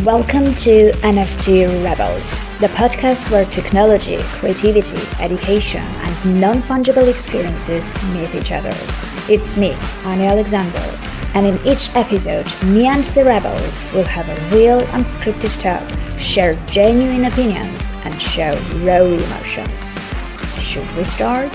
Welcome to NFT Rebels, the podcast where technology, creativity, education, and non-fungible experiences meet each other. It's me, Annie Alexander, and in each episode, me and the Rebels will have a real unscripted talk, share genuine opinions, and show raw emotions. Should we start?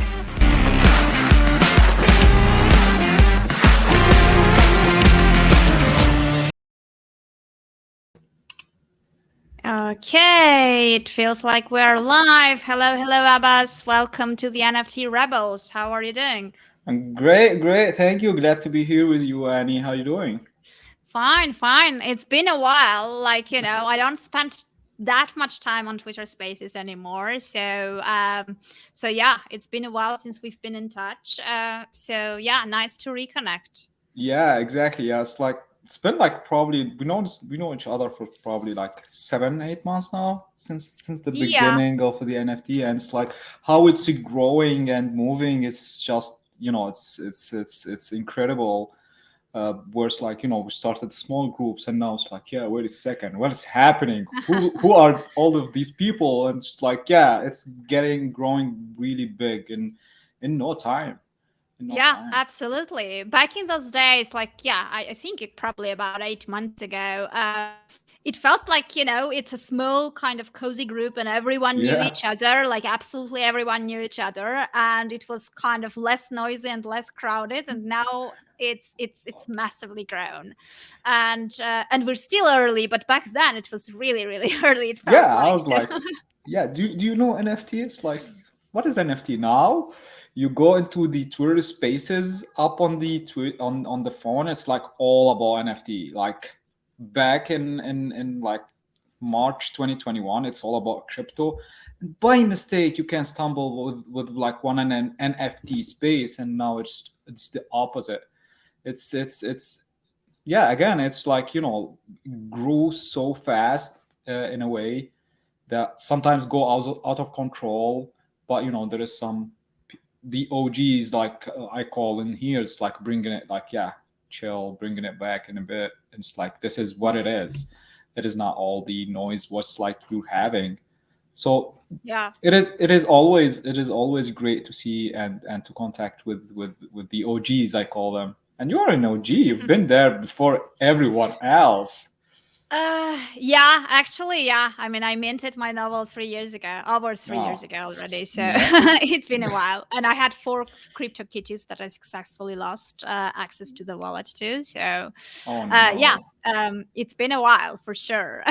Okay, it feels like we're live. Hello, Abbas. Welcome to the NFT Rebels. How are you doing? I'm great. Thank you. Glad to be here with you, Annie. How you doing? Fine. It's been a while. I don't spend that much time on Twitter Spaces anymore. So yeah, it's been a while since we've been in touch. So yeah, nice to reconnect. Yeah, exactly. Yeah, it's been like probably we know each other for probably like 7, 8 months now since the Yeah. beginning of the NFT, and it's like how it's growing and moving. It's just it's incredible. Where it's like we started small groups, and now it's like, yeah, wait a second, what is happening? Who are all of these people? And it's like, yeah, it's growing really big in no time. In no Yeah, time. absolutely. Back in those days, I think it probably about 8 months ago, it felt like, it's a small kind of cozy group and everyone knew Yeah. each other, like absolutely everyone knew each other. And it was kind of less noisy and less crowded. And now it's massively grown. And we're still early, but back then it was really, really early, it felt Yeah, I like. was like, yeah, do you know NFT? It's like, what is NFT now? You go into the Twitter spaces up on on the phone, it's like all about NFT. Like back in like March 2021, it's all about crypto. By mistake, you can stumble with like an NFT space, and now it's the opposite. It's yeah, again, it's like grew so fast in a way that sometimes go out of control. But there is the OGs, like I call in here, it's like bringing it, like, yeah, chill, bringing it back in a bit. It's like, this is what it is. It is not all the noise what's like you're having. So Yeah. it is always great to see and to contact with the OGs, I call them. And you are an OG, you've been there before everyone else. Yeah, actually, yeah. I mean, I minted my novel 3 years ago, over 3 years Oh, ago already. So yeah. it's been a while. And I had 4 crypto kitties that I successfully lost access to the wallet to. So Oh yeah, no. it's been a while for sure.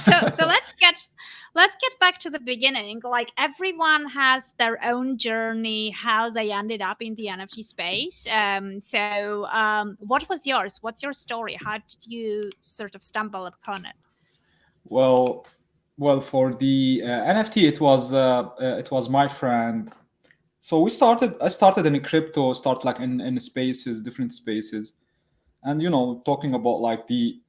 So let's get back to the beginning. Like everyone has their own journey, how they ended up in the NFT space. What was yours? What's your story? How did you sort of stumble upon it? Well, for the NFT, it was my friend. So I started in crypto, start like in spaces, different spaces, and talking about like the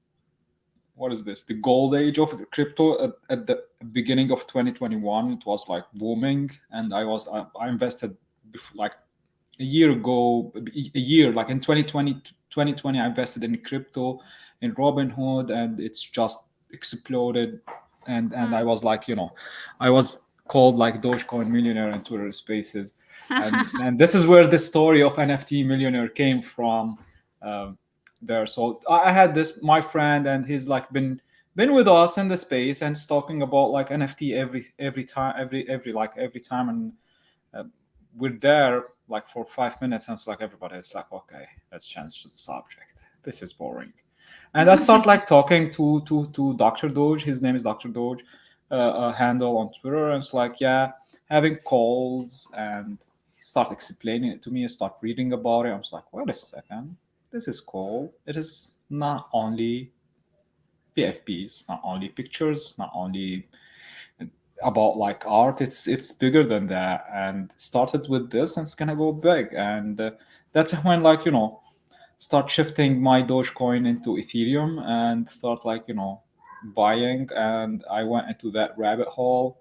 what is this? The gold age of crypto at the beginning of 2021. It was like booming, and I invested like a year ago, a year like in 2020, I invested in crypto, in Robinhood, and it's just exploded. And I Mm. was like, I was called like Dogecoin millionaire in Twitter spaces, and this is where the story of NFT millionaire came from. um, there, so I had this my friend, and he's like been with us in the space, and talking about like NFT every time, every time. And uh, we're there like for 5 minutes, and it's like everybody's like, okay, let's change the subject, this is boring. And I start like talking to Dr. Doge. His name is Dr. Doge, a handle on Twitter. And it's like, yeah, having calls, and he start explaining it to me. I start reading about it. I was like, wait a second, this is cool. It is not only PFPs, not only pictures, not only about like art. It's bigger than that, and started with this, and it's gonna go big. And that's when, like, start shifting my Dogecoin into Ethereum, and start like buying. And I went into that rabbit hole.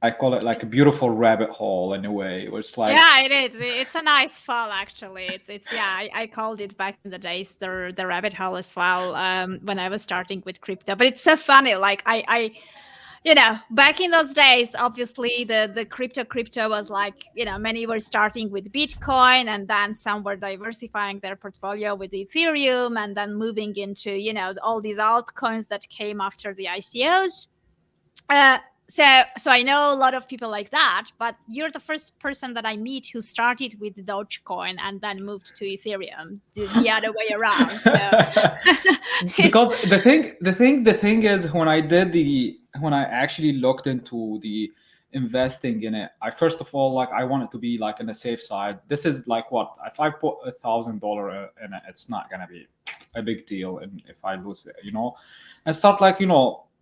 I call it like a beautiful rabbit hole in a way, where it's like, Yeah, it is. It's a nice fall, actually. It's yeah. I called it back in the days the rabbit hole as well. When I was starting with crypto, but it's so funny. Like back in those days, obviously the crypto was like, many were starting with Bitcoin, and then some were diversifying their portfolio with Ethereum, and then moving into all these altcoins that came after the ICOs. Uh, so I know a lot of people like that, but you're the first person that I meet who started with Dogecoin and then moved to Ethereum, the other way around. So because the thing is, when I actually looked into the investing in it, I first of all, like, I wanted to be like in the safe side. This is like, what if I put $1,000 in it, it's not gonna be a big deal, and if I lose it, and start like,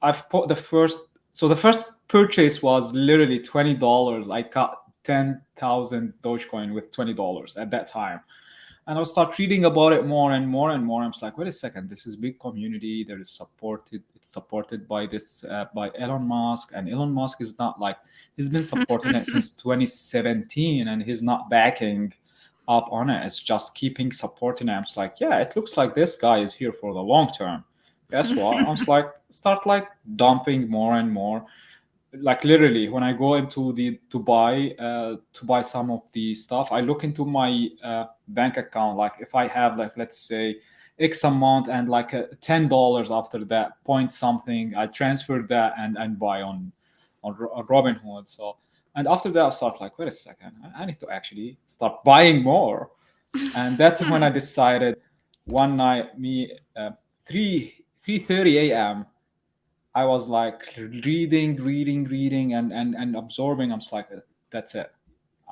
I've put the first purchase was literally $20. I got 10,000 Dogecoin with $20 at that time. And I'll start reading about it more and more and more. I'm just like, wait a second, this is big community. There is supported. It's supported by by Elon Musk, and Elon Musk is not like, he's been supporting it since 2017, and he's not backing up on it. It's just keeping supporting it. I'm just like, yeah, it looks like this guy is here for the long term. Guess what? I'm just like, start like dumping more and more. Like, literally, when I go into to buy some of the stuff, I look into my bank account. Like, if I have, like, let's say X amount, and like $10 after that point something, I transfer that and buy on Robinhood. So, and after that, I start like, wait a second, I need to actually start buying more. And that's when I decided one night, 3:30 a.m. I was like reading, and absorbing. I'm just like, that's it,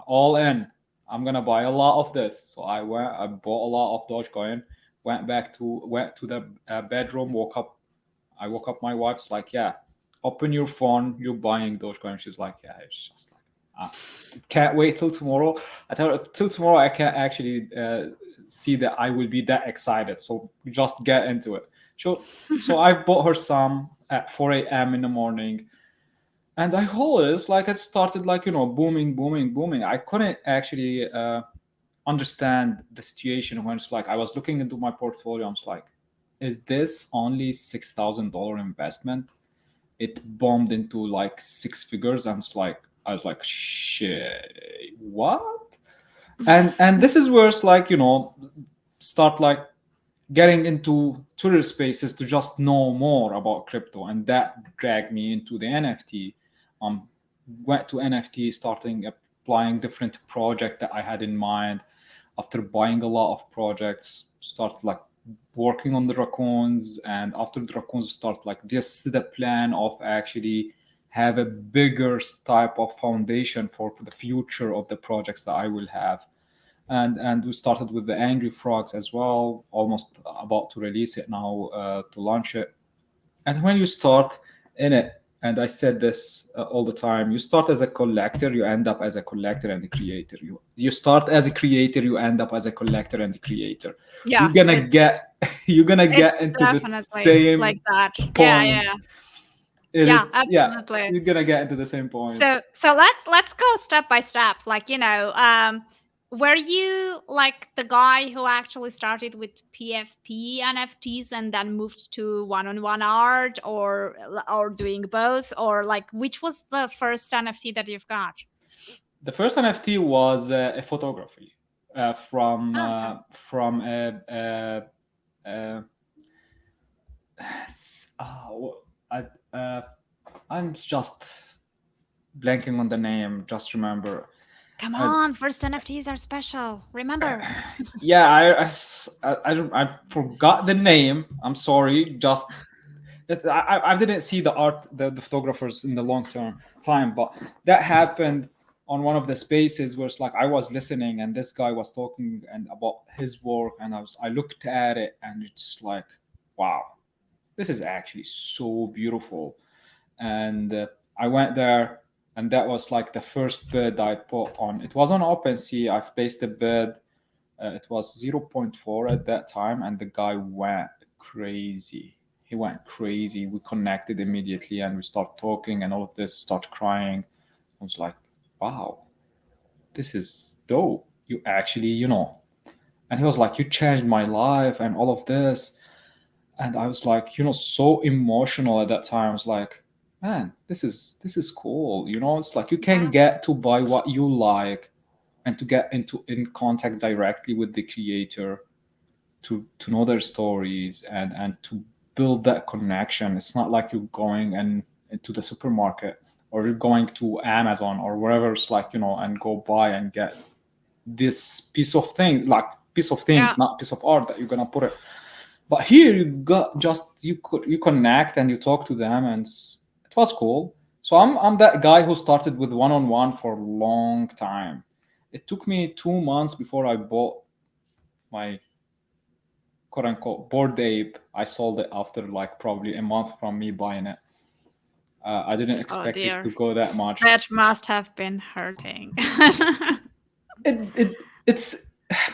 all in. I'm gonna buy a lot of this. So I bought a lot of Dogecoin. Went to the bedroom. Woke up. I woke up. My wife's like, yeah, open your phone. You're buying Dogecoin. She's like, yeah, it's just like, can't wait till tomorrow. I tell her, till tomorrow I can't actually see that I will be that excited. So just get into it. So I bought her some at 4 a.m. in the morning, and I hold it. It's like it started like, booming. I couldn't actually understand the situation when it's like I was looking into my portfolio. I'm just like, is this only $6,000 investment? It bombed into like six figures. I was like, shit, what? And this is where it's like, start like getting into Twitter spaces to just know more about crypto, and that dragged me into the NFT. Went to NFT, starting applying different projects that I had in mind. After buying a lot of projects, started like working on the raccoons, and after the raccoons, start like this the plan of actually have a bigger type of foundation for the future of the projects that I will have. And we started with the Angry Frogs as well, almost about to release it now, to launch it. And when you start in it, and I said this all the time, you start as a collector, you end up as a collector and a creator. You start as a creator, you end up as a collector and a creator. yeah, You're gonna get into the definitely same like that. point. Yeah. It Yeah, is, absolutely. you're gonna get into the same point. So let's go step by step. Like, were you like the guy who actually started with PFP NFTs and then moved to one-on-one art, or doing both, or like which was the first NFT that you've got? The first NFT was a photography from Okay. uh, I'm just blanking on the name. Just remember. Come on, first NFTs are special. Remember? Yeah, I forgot the name. I'm sorry. Just I didn't see the art, the photographers in the long term time, but that happened on one of the spaces where it's like I was listening and this guy was talking and about his work, and I looked at it and it's just like, wow, this is actually so beautiful. And I went there, and that was like the first bid I put on. It was on OpenSea. I've placed a bid. It was 0.4 at that time, and the guy went crazy. He went crazy. We connected immediately, and we start talking, and all of this, start crying. was like, wow, this is dope. You actually, and he was like, you changed my life and all of this. And I was like, so emotional at that time. I was like, man, this is cool. It's like you can get to buy what you like and to get in contact directly with the creator, to know their stories, and to build that connection. It's not like you're going and into the supermarket, or you're going to Amazon or wherever. It's like, and go buy and get this piece of thing, like piece of things, not piece of art that you're gonna put it. But here you got just you connect and you talk to them, and it was cool. So I'm that guy who started with one-on-one for a long time. It took me 2 months before I bought my quote unquote Bored Ape. I sold it after like probably a month from me buying it. I didn't expect it to go that much. That must have been hurting. It's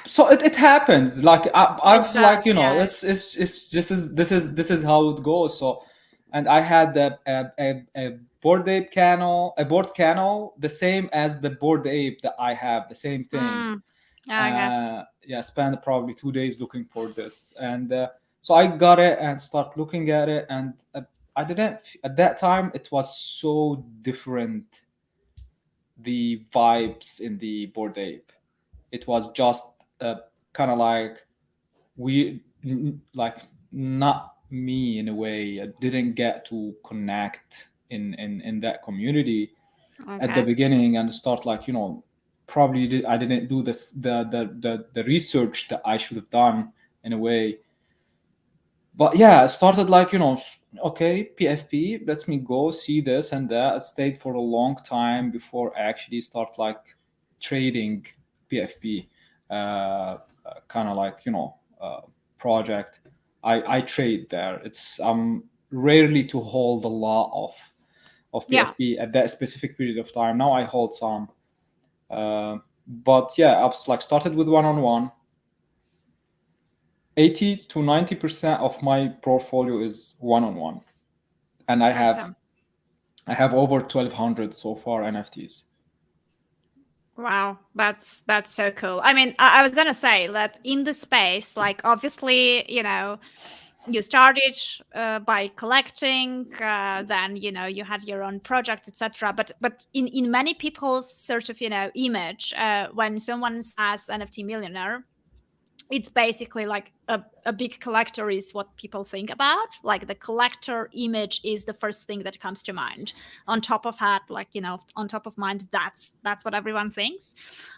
so it happens. Like I've like yes. it's just this is how it goes. So, and I had a Bored Ape canal, a board canal, the same as the Bored Ape that I have, the same thing. Okay. Yeah, spent probably 2 days looking for this, and so I got it and start looking at it, and I didn't at that time. It was so different, the vibes in the Bored Ape. It was just kind of like like not me in a way. I didn't get to connect in that community at the beginning, and start like probably I didn't do this the research that I should have done in a way. But yeah, it started like okay, PFP, let me go see this and that. I stayed for a long time before I actually start like trading PFP, kind of like project. I trade there. It's rarely to hold a lot of PFP at that specific period of time. Now I hold some, but yeah, I was like started with one-on-one. 80 to 90% of my portfolio is one-on-one, and I have over 1,200 so far NFTs. Wow, that's so cool. I mean, I was gonna say that in the space, like obviously, you started by collecting, then you had your own project, etc. But in many people's sort of image, when someone says NFT millionaire, it's basically like a big collector is what people think about. Like the collector image is the first thing that comes to mind. On top of that, like on top of mind, that's what everyone thinks.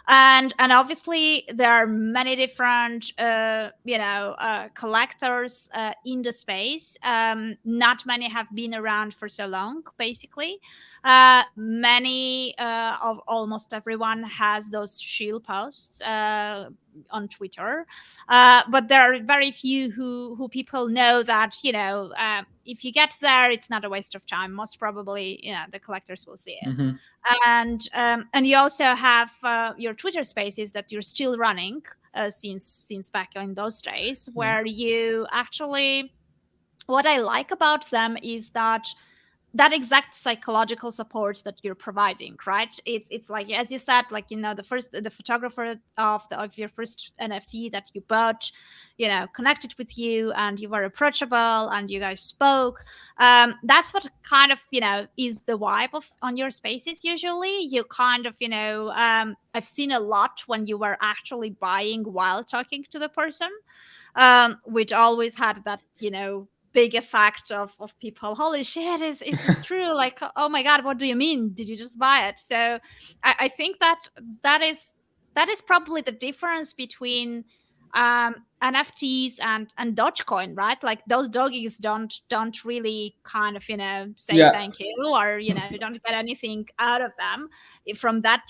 And obviously there are many different collectors in the space. Not many have been around for so long, basically. Many of almost everyone has those shield posts on Twitter, but there are very few who people know that if you get there, it's not a waste of time. Most probably, the collectors will see it. Mm-hmm. And you also have your Twitter Spaces that you're still running since back in those days, where you actually, what I like about them is that exact psychological support that you're providing, right? It's like, as you said, like the photographer of your first NFT that you bought, connected with you, and you were approachable, and you guys spoke. That's what kind of is the vibe of on your spaces. Usually, you kind of I've seen a lot when you were actually buying while talking to the person, which always had that big effect of people, holy shit, is this true? Like, oh my god, what do you mean, did you just buy it? So I think that is probably the difference between NFTs and Dogecoin, right? Like those doggies don't really kind of say thank you, or you don't get anything out of them from that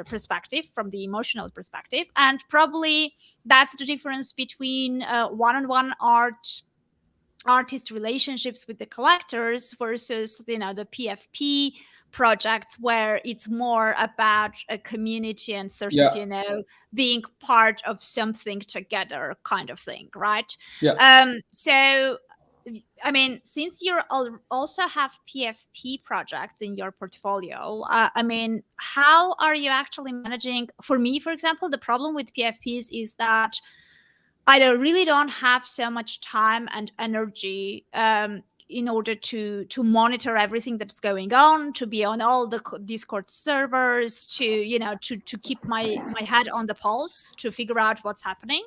perspective, from the emotional perspective. And probably that's the difference between one-on-one artist relationships with the collectors versus the PFP projects, where it's more about a community and sort of being part of something together kind of thing, right? So I mean, since you also have PFP projects in your portfolio, I mean, how are you actually managing? For me, for example, the problem with PFPs is that I really don't have so much time and energy in order to monitor everything that's going on, to be on all the Discord servers, to to keep my head on the pulse, to figure out what's happening.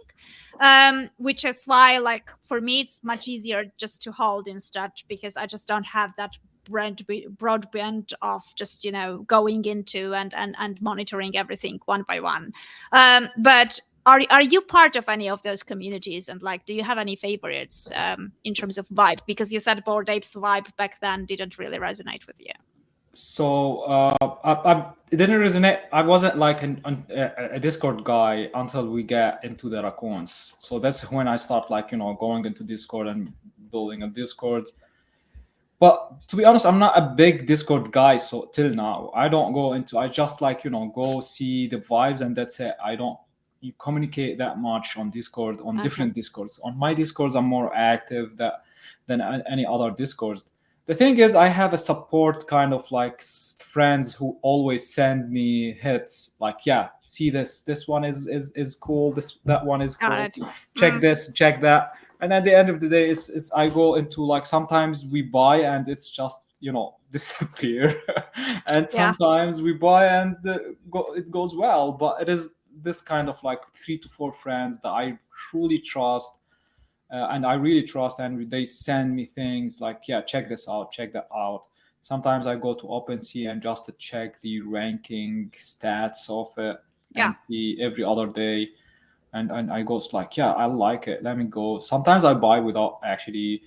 Which is why, like, for me, it's much easier just to hold instead, because I just don't have that broadband of just going into and monitoring everything one by one. But are you part of any of those communities, and like, do you have any favorites in terms of vibe? Because you said Bored Apes vibe back then didn't really resonate with you. So it didn't resonate. I wasn't like a Discord guy until we get into the raccoons. So that's when I start like going into Discord and building a Discord. But to be honest, I'm not a big Discord guy. So till now, I don't go into. I just like go see the vibes and that's it. I don't communicate that much on Discord, on different Discords. On my Discords, I'm more active than any other Discords. The thing is, I have a support kind of like friends who always send me hits like, yeah, see this one is cool, that one is cool, check this, check that. And at the end of the day, it's I go into like, sometimes we buy and it's just disappear and sometimes we buy and it goes well. But it is this kind of like 3 to 4 friends that I truly trust. And I really trust, and they send me things like, yeah, check this out, check that out. Sometimes I go to OpenSea and just to check the ranking stats of it and see every other day. And I go like, yeah, I like it, let me go. Sometimes I buy without actually,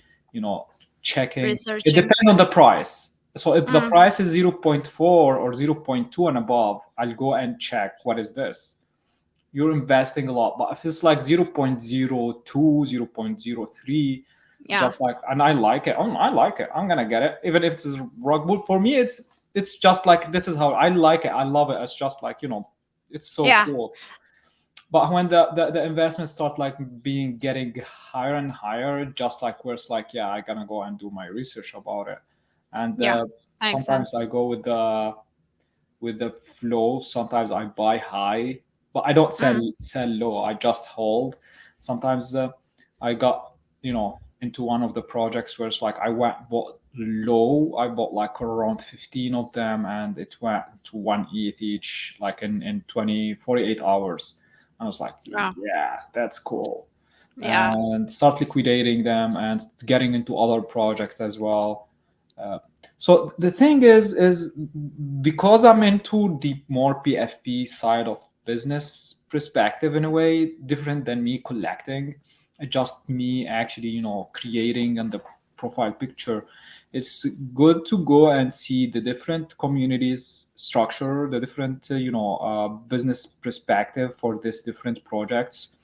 checking. Researching. It depends on the price. So if the price is 0.4 or 0.2 and above, I'll go and check what is this. You're investing a lot. But if it's like 0.02, 0.03, just like, and I like it, I like it, I'm gonna get it, even if it's rug bull. For me, it's just like, this is how I like it, I love it. It's just like, it's so cool. But when the investments start like getting higher and higher, just like where it's like, yeah, I gotta go and do my research about it. And sometimes I go with the flow. Sometimes I buy high, but I don't sell low. I just hold. Sometimes I got into one of the projects where it's like I bought low. I bought like around 15 of them, and it went to 1 ETH each, like in 48 hours. I was like, yeah, that's cool. And start liquidating them and getting into other projects as well. So the thing is because I'm into the more PFP side of business perspective, in a way different than me collecting, just me actually creating and the profile picture. It's good to go and see the different communities structure, the different business perspective for these different projects,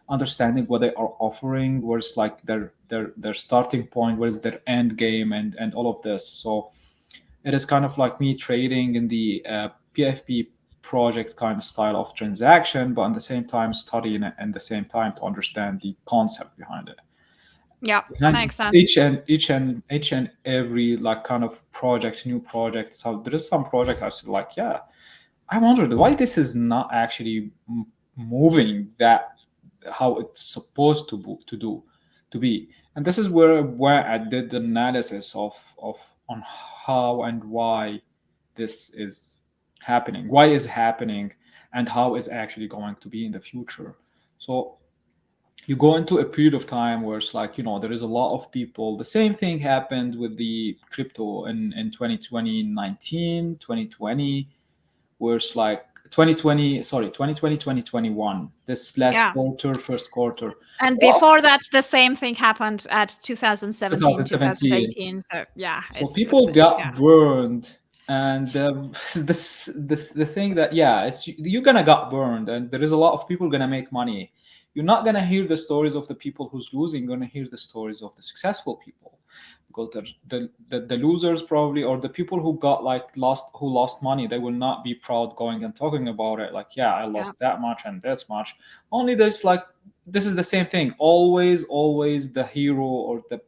understanding what they are offering, where's like their starting point, where's their end game, and all of this. So it is kind of like me trading in the PFP project kind of style of transaction, but at the same time studying it, and the same time to understand the concept behind it. Yeah, And makes sense. each and every like kind of project, new project. So there is some project I was like, yeah, I wondered why this is not actually moving that how it's supposed to be. And this is where I did the analysis of on how and why this is happening, why is happening, and how is actually going to be in the future. So you go into a period of time where it's like there is a lot of people. The same thing happened with the crypto in 2020, where it's like 2021, this last quarter, first quarter. And before that, the same thing happened at 2017. 2018. So so people got burned. And the thing that you're gonna get burned, and there is a lot of people gonna make money. You're not gonna hear the stories of the people who's losing. You're gonna hear the stories of the successful people, because the losers probably, or the people who got who lost money, they will not be proud going and talking about it. Like, yeah, I lost that much and this much. Only this is the same thing. Always the hero or the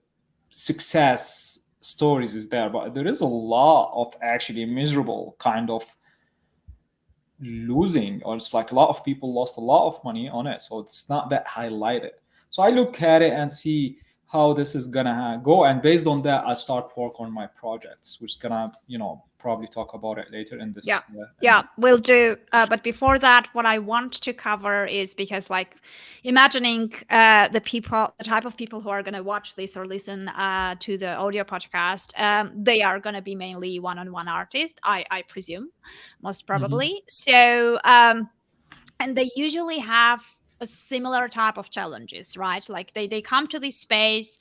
success stories is there, but there is a lot of actually miserable kind of losing, or it's like a lot of people lost a lot of money on it, so it's not that highlighted. So I look at it and see how this is gonna go, and based on that I start work on my projects, which is gonna probably talk about it later in this. Yeah, we'll do. But before that, what I want to cover is, because like imagining the type of people who are going to watch this or listen to the audio podcast, they are going to be mainly one-on-one artists, I presume, most probably. So, and they usually have a similar type of challenges, right? Like they come to this space.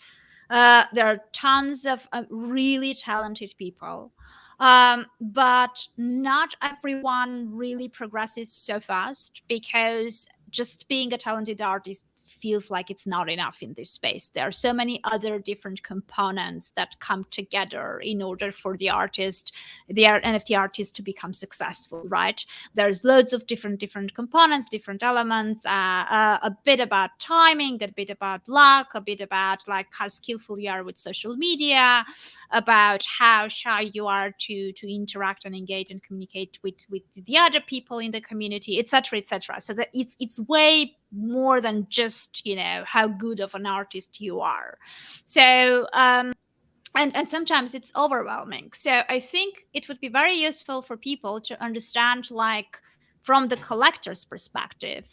There are tons of really talented people. But not everyone really progresses so fast, because just being a talented artist feels like it's not enough in this space. There are so many other different components that come together in order for the NFT artist to become successful, right? There's loads of different components, different elements, a bit about timing, a bit about luck, a bit about like how skillful you are with social media, about how shy you are to interact and engage and communicate with the other people in the community, etc., etc. So that it's way more than just how good of an artist you are. So and sometimes it's overwhelming. So I think it would be very useful for people to understand, like, from the collector's perspective,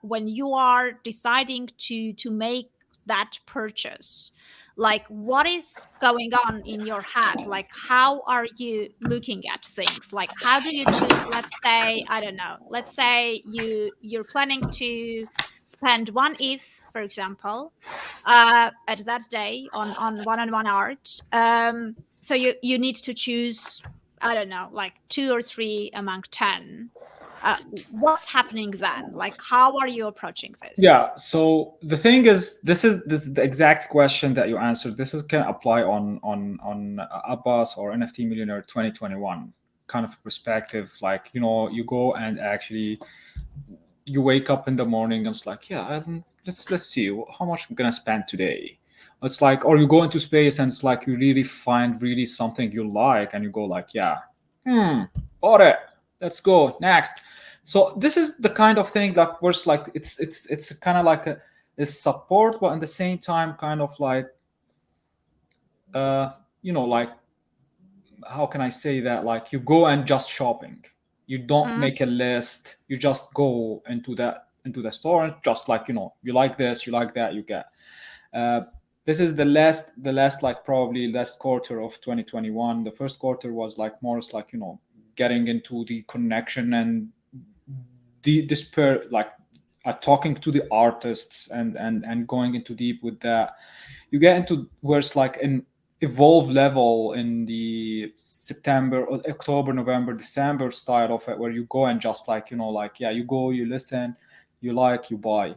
when you are deciding to make that purchase, like what is going on in your head? Like, how are you looking at things? Like, how do you choose? Let's say, I don't know, let's say you're planning to spend 1 ETH, for example, at that day on one-on-one art. So you need to choose, I don't know, like 2 or 3 among 10. What's happening then? Like, how are you approaching this? Yeah. So the thing is, this is the exact question that you answered. This is can apply on Abbas or NFT Millionaire 2021 kind of perspective. Like, you go and actually you wake up in the morning and it's like, yeah, let's see how much I'm gonna spend today. It's like, or you go into space and it's like you really find really something you like and you go like, yeah, bought it. Let's go next. So this is the kind of thing that works like it's kind of like a support, but at the same time kind of like like, how can I say that? Like, you go and just shopping. You don't make a list. You just go into the store and just like, you like this, you like that, you get. This is the last like probably last quarter of 2021. The first quarter was like more like, getting into the connection and the despair, like talking to the artists and going into deep with that. You get into where it's like an evolve level in the September, October, November, December style of it, where you go and just like, like, yeah, you go, you listen, you like, you buy.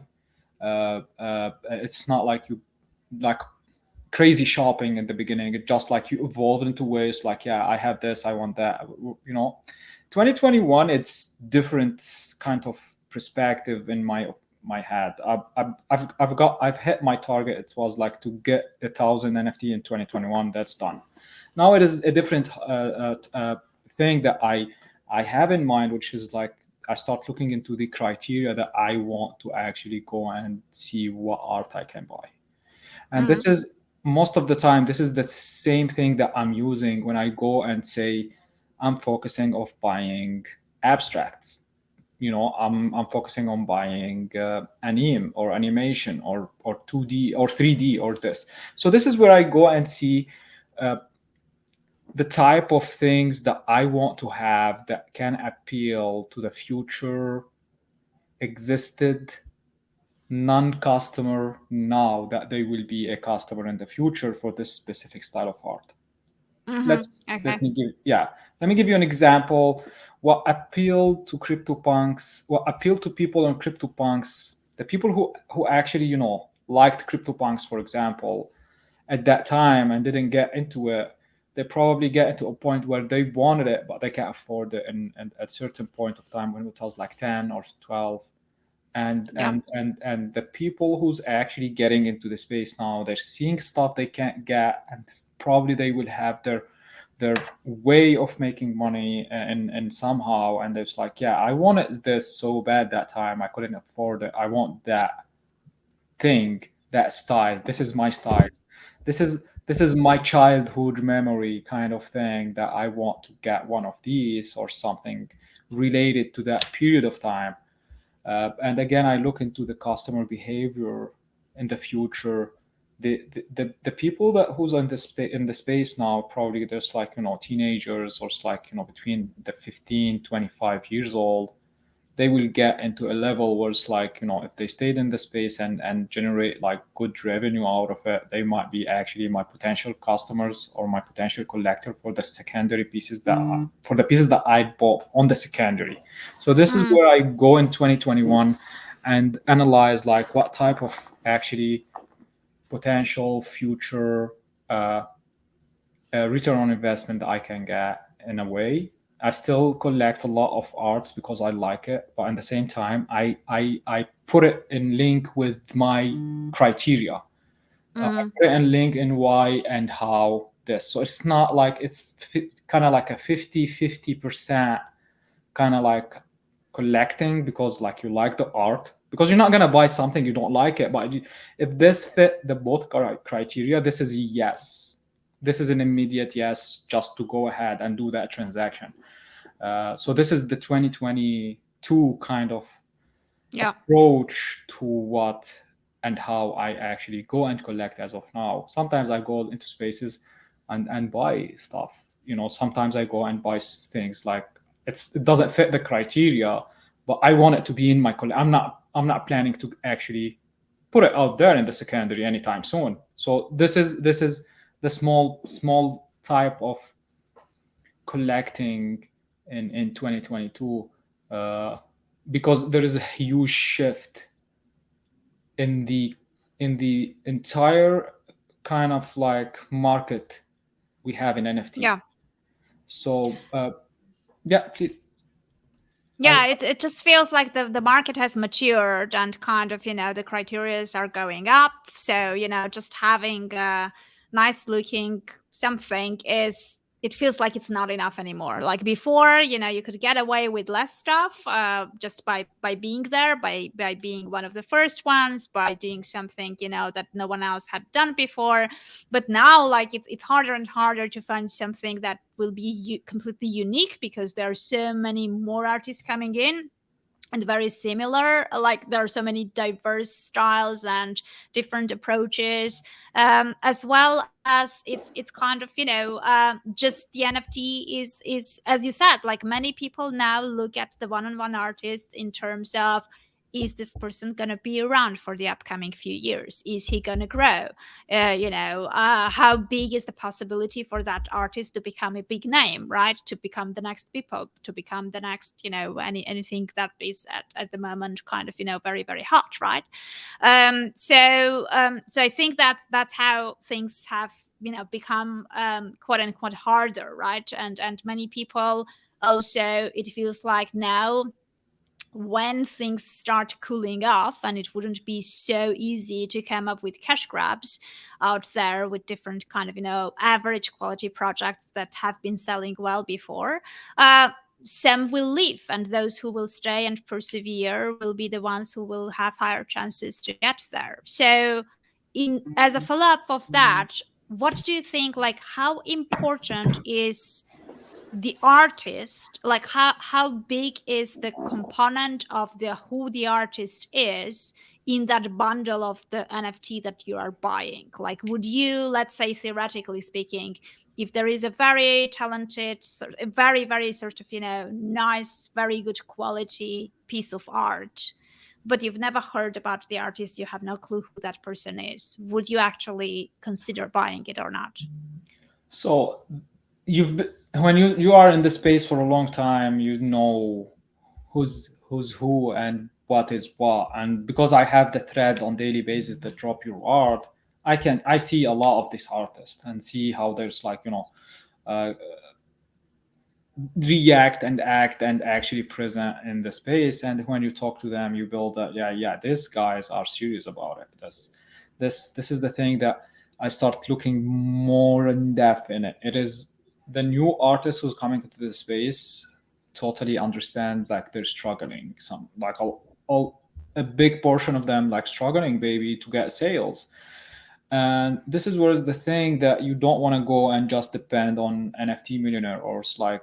It's not like you like crazy shopping in the beginning. It's just like you evolve into ways like, yeah, I have this, I want that. 2021, it's different kind of perspective in my head. I've hit my target. It was like to get 1,000 NFT in 2021. That's done. Now it is a different thing that I have in mind, which is like I start looking into the criteria that I want to actually go and see what art I can buy. And this is most of the time, this is the same thing that I'm using when I go and say I'm focusing of buying abstracts. I'm focusing on buying anime or animation or 2D or 3D or this. So this is where I go and see the type of things that I want to have that can appeal to the future existed non-customer now that they will be a customer in the future for this specific style of art. Let me give you an example. What appealed to CryptoPunks, what appealed to people on CryptoPunks, the people who actually liked CryptoPunks, for example, at that time and didn't get into it, they probably get into a point where they wanted it but they can't afford it, and at a certain point of time when it was like 10 or 12, and Yeah. and the people who's actually getting into the space now, they're seeing stuff they can't get, and probably they will have their way of making money, and somehow, and it's like, yeah, I wanted this so bad that time, I couldn't afford it, I want that thing, that style, this is my style, this is my childhood memory kind of thing, that I want to get one of these or something related to that period of time. And again, I look into the customer behavior in the future. The people that who's in the space now, probably there's like, teenagers, or it's like, between the 15 25 years old. They will get into a level where it's like, if they stayed in the space and generate like good revenue out of it, they might be actually my potential customers or my potential collector for the secondary pieces, for the pieces that I bought on the secondary. So this is where I go in 2021 and analyze like what type of actually potential future return on investment I can get. In a way, I still collect a lot of arts because I like it, but at the same time, I put it in link with my criteria. I put it in link in why and how this. So it's not like it's kind of like a 50-50% kind of like collecting because like you like the art, because you're not gonna buy something you don't like it. But if this fit the both criteria, this is yes, this is an immediate yes, just to go ahead and do that transaction. So this is the 2022 kind of Yeah. approach to what and how I actually go and collect as of now. Sometimes I go into spaces and buy stuff. Sometimes I go and buy things like it doesn't fit the criteria, but I want it to be in my collect. I'm not planning to actually put it out there in the secondary anytime soon. So this is the small type of collecting in 2022, because there is a huge shift in the entire kind of like market we have in NFT. Yeah. So yeah, please. Yeah, it just feels like the market has matured and kind of, the criterias are going up. So, just having a nice looking something it feels like it's not enough anymore. Like before, you could get away with less stuff just by being there, by being one of the first ones, by doing something, that no one else had done before. But now, like, it's harder and harder to find something that will be completely unique, because there are so many more artists coming in and very similar. Like, there are so many diverse styles and different approaches, as well as it's kind of, just the NFT is, as you said, like, many people now look at the one-on-one artist in terms of, is this person going to be around for the upcoming few years? Is he going to grow? How big is the possibility for that artist to become a big name, right? To become the next people, to become the next, anything that is at the moment kind of, very, very hot, right? So I think that's how things have, become quote unquote harder, right? And many people also, it feels like now, when things start cooling off and it wouldn't be so easy to come up with cash grabs out there with different kind of, average quality projects that have been selling well before, some will leave, and those who will stay and persevere will be the ones who will have higher chances to get there. So as a follow-up of that, what do you think, like, how important is the artist, like how big is the component of who the artist is in that bundle of the NFT that you are buying? Like, would you, let's say, theoretically speaking, if there is a very talented, a very, very sort of, nice, very good quality piece of art, but you've never heard about the artist, you have no clue who that person is, would you actually consider buying it or not? So when you are in the space for a long time, you know who's who and what is what. And because I have the thread on daily basis that drop your art, I see a lot of these artists and see how there's like, uh, react and act and actually present in the space. And when you talk to them, you build that, yeah, these guys are serious about it. This is the thing that I start looking more in depth in it. It is the new artist who's coming into the space totally understand like they're struggling, some like all a big portion of them like struggling baby to get sales. And this is where the thing that you don't want to go and just depend on NFT Millionaire or it's like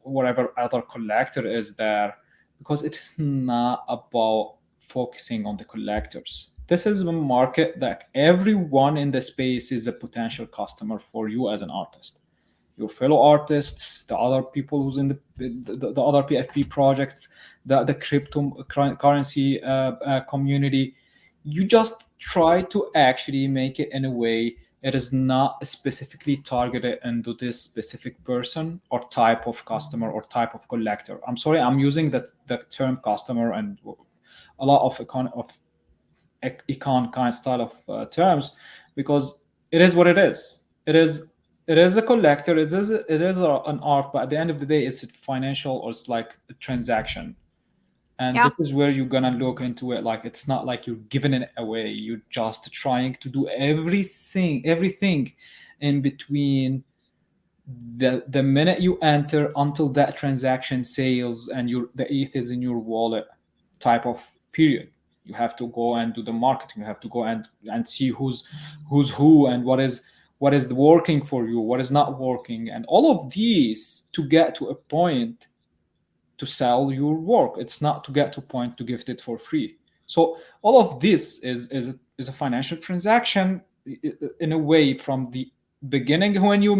whatever other collector is there, because it is not about focusing on the collectors. This is a market that everyone in the space is a potential customer for you as an artist. Your fellow artists, the other people who's in the other PFP projects, the cryptocurrency community. You just try to actually make it in a way it is not specifically targeted into this specific person or type of customer or type of collector. I'm sorry, I'm using the term customer and a lot of econ kind style of terms, because it is what it is. It is a collector. An art, but at the end of the day, it's a financial or it's like a transaction. And Yeah. this is where you're gonna look into it. Like it's not like you're giving it away. You're just trying to do everything in between the minute you enter until that transaction sales and the ETH is in your wallet type of period. You have to go and do the marketing. You have to go and see who's who and what is working for you, what is not working, and all of these to get to a point to sell your work. It's not to get to a point to gift it for free. So all of this is a financial transaction in a way from the beginning. When you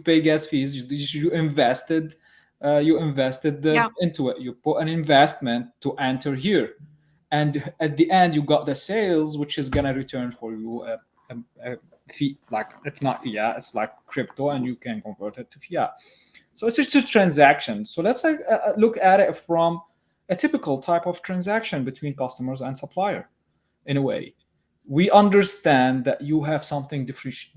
pay gas fees, you invested Yeah. into it. You put an investment to enter here, and at the end you got the sales, which is gonna return for you a fee, like if not fiat, it's like crypto, and you can convert it to fiat. So it's just a transaction. So let's look at it from a typical type of transaction between customers and supplier. In a way, we understand that you have something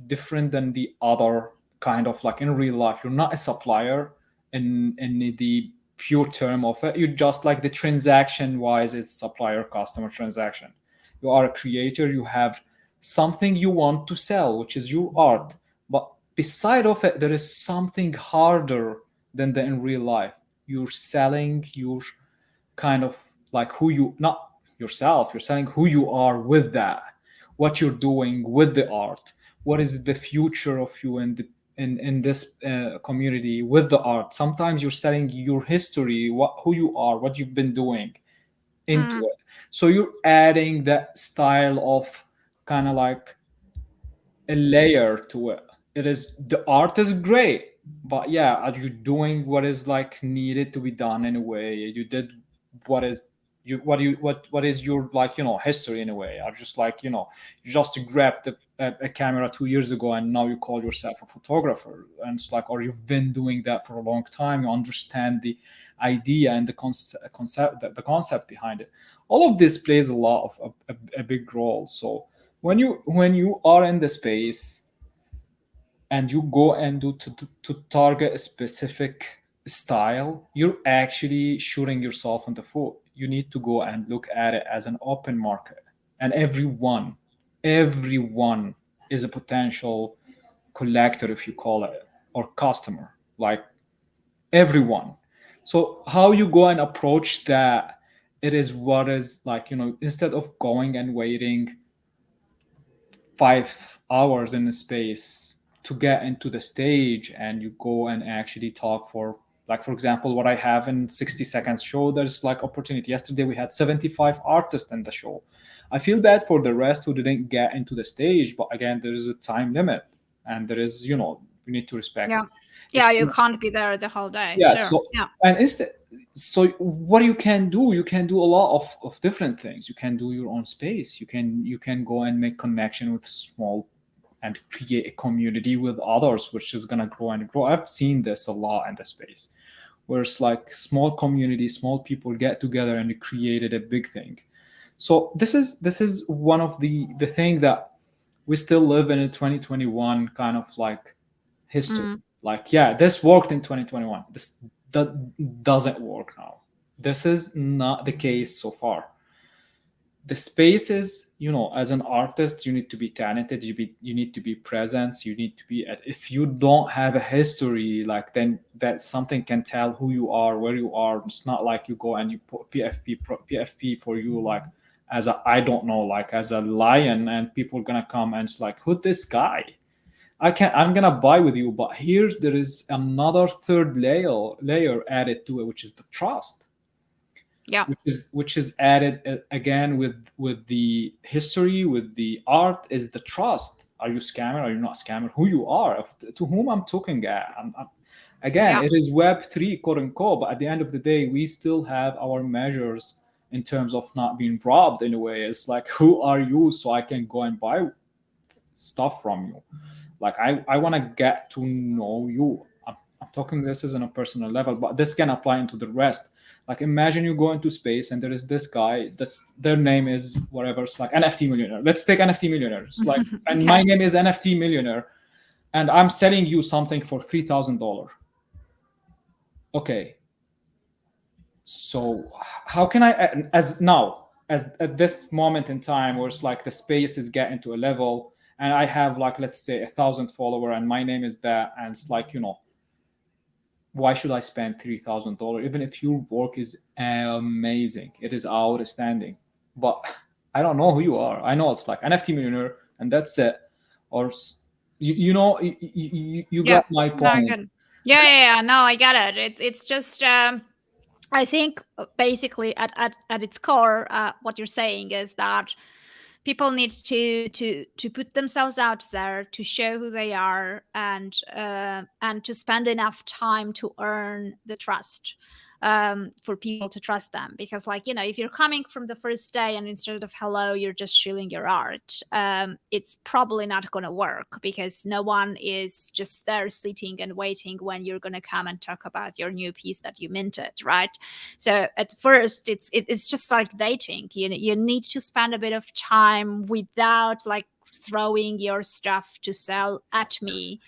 different than the other kind of like in real life. You're not a supplier in the pure term of it. You're just like the transaction wise is supplier customer transaction. You are a creator. You have something you want to sell, which is your art. But beside of it, there is something harder than the in real life. You're selling your kind of like who you, not yourself, you're selling who you are with that, what you're doing with the art, what is the future of you in this community with the art. Sometimes you're selling your history, who you are, what you've been doing into it. So you're adding that style of kind of like a layer to it. It is, the art is great, but yeah, are you doing what is like needed to be done in a way? You did what is what is your like history in a way? Are just like you just grabbed a camera 2 years ago and now you call yourself a photographer, and it's like, or you've been doing that for a long time. You understand the idea and the concept behind it. All of this plays a lot of a big role. So when you are in the space and you go and to target a specific style, you're actually shooting yourself in the foot. You need to go and look at it as an open market, and everyone is a potential collector, if you call it, or customer, like everyone. So how you go and approach that, it is what is like, instead of going and waiting 5 hours in the space to get into the stage, and you go and actually talk for, like, for example, what I have in 60 seconds show, there's like opportunity. Yesterday we had 75 artists in the show. I feel bad for the rest who didn't get into the stage, but again, there is a time limit, and there is, we need to respect Yeah. it. Yeah, you can't be there the whole day. Yeah. Sure. So Yeah. and instead, so what you can do a lot of different things. You can do your own space. You can go and make connection with small and create a community with others, which is gonna grow and grow. I've seen this a lot in the space, where it's like small community, small people get together and created a big thing. So this is one of the thing that we still live in a 2021 kind of like history. Like, yeah, this worked in 2021. That doesn't work now. This is not the case so far. The spaces, as an artist, you need to be talented, you need to be present, you need to be if you don't have a history, like, then that something can tell who you are, where you are. It's not like you go and you put PFP for you, like, as a, I don't know, like, as a lion, and people are gonna come and it's like, who this guy? I'm gonna buy with you, but there is another third layer added to it, which is the trust. Yeah. Which is added again with the history, with the art, is the trust. Are you scammer? Are you not scammer? Who you are? To whom I'm talking at? Again, Yeah. it is Web3, quote unquote, but at the end of the day, we still have our measures in terms of not being robbed in a way. It's like, who are you, so I can go and buy stuff from you? Like, I want to get to know you. I'm talking this is on a personal level, but this can apply into the rest. Like, imagine you go into space and there is this guy, their name is whatever. It's like NFT Millionaire. Let's take NFT Millionaire. It's like, and my name is NFT Millionaire, and I'm selling you something for $3,000. Okay. So how can I, as at this moment in time, where it's like the space is getting to a level, and I have, like, let's say 1,000 follower, and my name is that, and it's like, why should I spend $3,000 even if your work is amazing? It is outstanding, but I don't know who you are. I know it's like NFT Millionaire, and that's it. Or you got my point. Yeah. No, I get it. It's just I think basically at its core, what you're saying is that people need to put themselves out there, to show who they are, and to spend enough time to earn the trust, for people to trust them. Because, like, if you're coming from the first day and instead of hello you're just showing your art, it's probably not going to work, because no one is just there sitting and waiting when you're going to come and talk about your new piece that you minted, right? So at first it's just like dating. You need to spend a bit of time without, like, throwing your stuff to sell at me.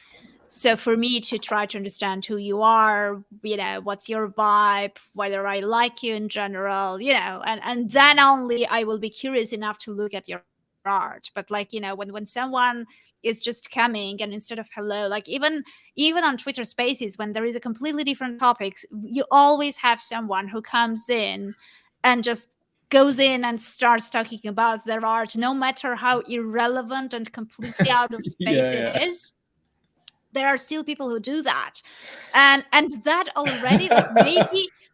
So for me to try to understand who you are, what's your vibe, whether I like you in general, and then only I will be curious enough to look at your art. But, like, when someone is just coming and instead of hello, like, even on Twitter Spaces, when there is a completely different topics, you always have someone who comes in and just goes in and starts talking about their art, no matter how irrelevant and completely out of space it is. There are still people who do that, and that already, like,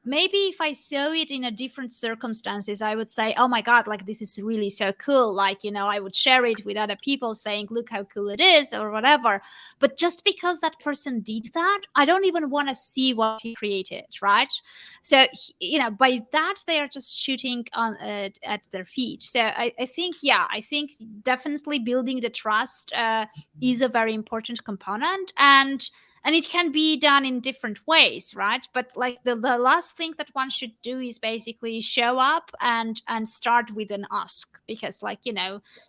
maybe if I saw it in a different circumstances, I would say, oh my god, like, this is really so cool, like, I would share it with other people saying, look how cool it is, or whatever. But just because that person did that, I don't even want to see what he created, right? So by that, they are just shooting on at their feet. So I think definitely building the trust is a very important component, and it can be done in different ways, right? But, like, the last thing that one should do is basically show up and start with an ask, because, like,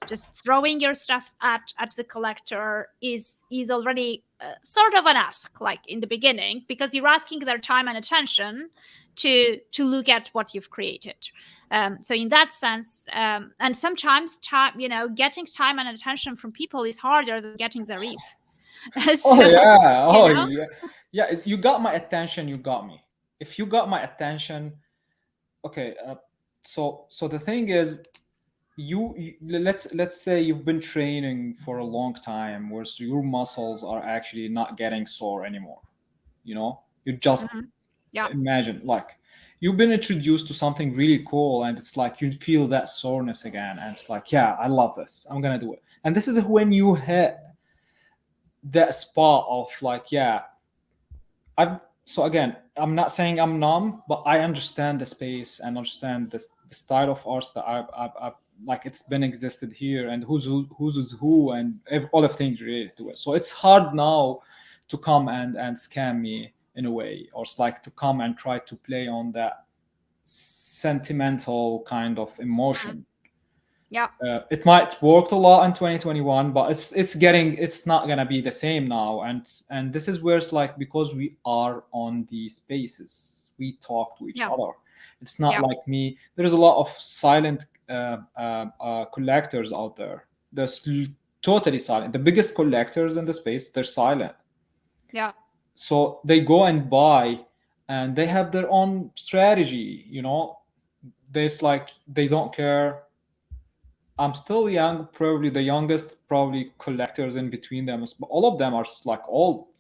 just throwing your stuff at the collector is already sort of an ask, like, in the beginning, because you're asking their time and attention to look at what you've created. So in that sense, and sometimes time, getting time and attention from people is harder than getting their ETH. So, yeah. You got my attention. You got me. If you got my attention, okay. So the thing is, let's say you've been training for a long time, where so your muscles are actually not getting sore anymore. You just imagine, like, you've been introduced to something really cool, and it's like you feel that soreness again, and it's like, yeah, I love this. I'm gonna do it. And this is when you hit that spot of, like, yeah, so again, I'm not saying I'm numb, but I understand the space and understand the style of arts that I've like, it's been existed here, and who's who, and all of things related to it. So it's hard now to come and scam me in a way, or it's like to come and try to play on that sentimental kind of emotion. Yeah. It might work a lot in 2021, but it's not gonna be the same now. And this is where it's like, because we are on these spaces, we talk to each Yeah. other. It's not Yeah. like me. There's a lot of silent collectors out there. There's totally silent. The biggest collectors in the space, they're silent. Yeah. So they go and buy, and they have their own strategy. There's like, they don't care. I'm still young, probably the youngest, probably collectors in between them. But all of them are like all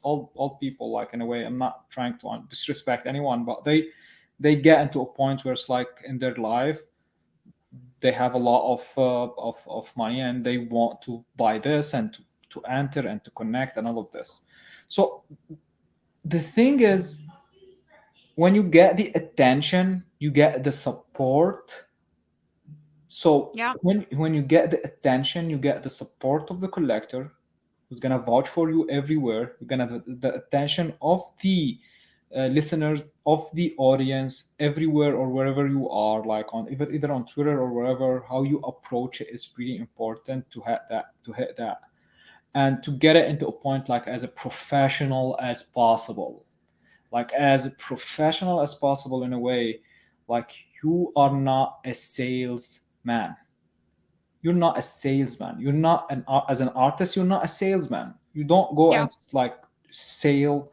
people. Like, in a way, I'm not trying to disrespect anyone, but they get into a point where it's like, in their life, they have a lot of money, and they want to buy this, and to enter and to connect and all of this. So the thing is, when you get the attention, you get the support. So Yeah. when you get the attention, you get the support of the collector, who's gonna vouch for you everywhere. You're gonna have the attention of the listeners, of the audience, everywhere or wherever you are, like on either on Twitter or wherever. How you approach it is really important to hit that, and to get it into a point, like, as a professional as possible, like as professional as possible, in a way, like, you are not a salesman. You're not a salesman. You're not as an artist, you're not a salesman. You don't go Yeah. and like sell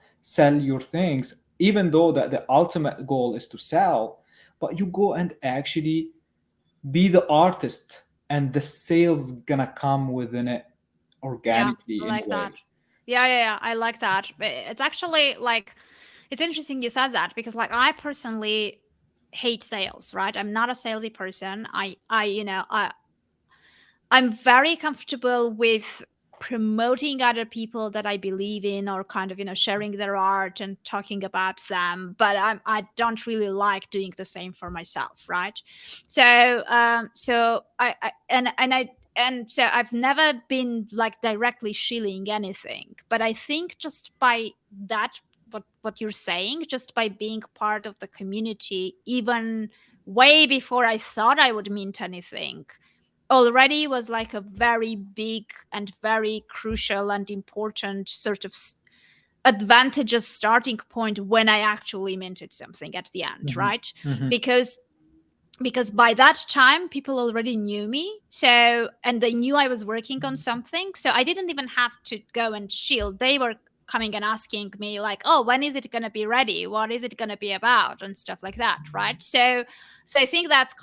your things, even though that the ultimate goal is to sell. But you go and actually be the artist, and the sales gonna come within it Yeah. I organically, in a like that. way. Yeah, yeah, yeah. I like that. It's actually like, it's interesting you said that, because like I personally hate sales, right? I'm not a salesy person. I'm very comfortable with promoting other people that I believe in, or kind of, sharing their art and talking about them. But I don't really like doing the same for myself, right? So so I've never been like directly shilling anything, but I think just by that, what you're saying, just by being part of the community, even way before I thought I would mint anything, already was like a very big and very crucial and important sort of advantageous starting point when I actually minted something at the end, Mhm. right? Mhm. Because by that time people already knew me, so, and they knew I was working on something, so I didn't even have to go and shield. They were coming and asking me like, oh, when is it going to be ready, what is it going to be about, and stuff like that, right? So I think that's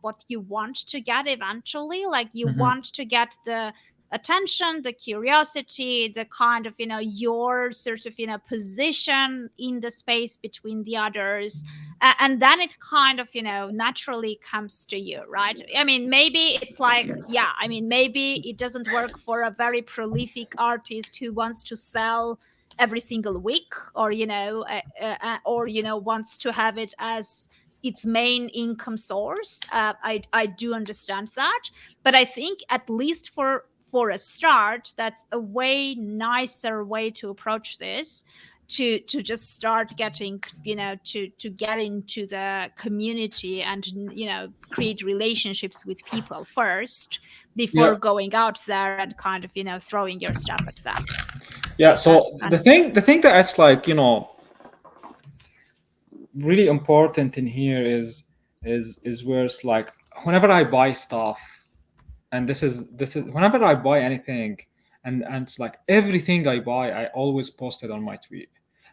what you want to get eventually. Like, you Mhm. want to get the attention, the curiosity, the kind of, your sort of, position in the space between the others. And then it kind of, naturally comes to you, right? I mean, maybe it's like, yeah, I mean, maybe it doesn't work for a very prolific artist who wants to sell every single week, or or wants to have it as its main income source. I do understand that, but I think at least for a start, that's a way nicer way to approach this, to just start getting, to get into the community and, create relationships with people first before Yeah. going out there and kind of, throwing your stuff at them. Yeah. So And the thing that's like, really important in here is where it's like, whenever I buy stuff, and this is whenever I buy anything, and it's like, everything I buy, I always post it on my tweet.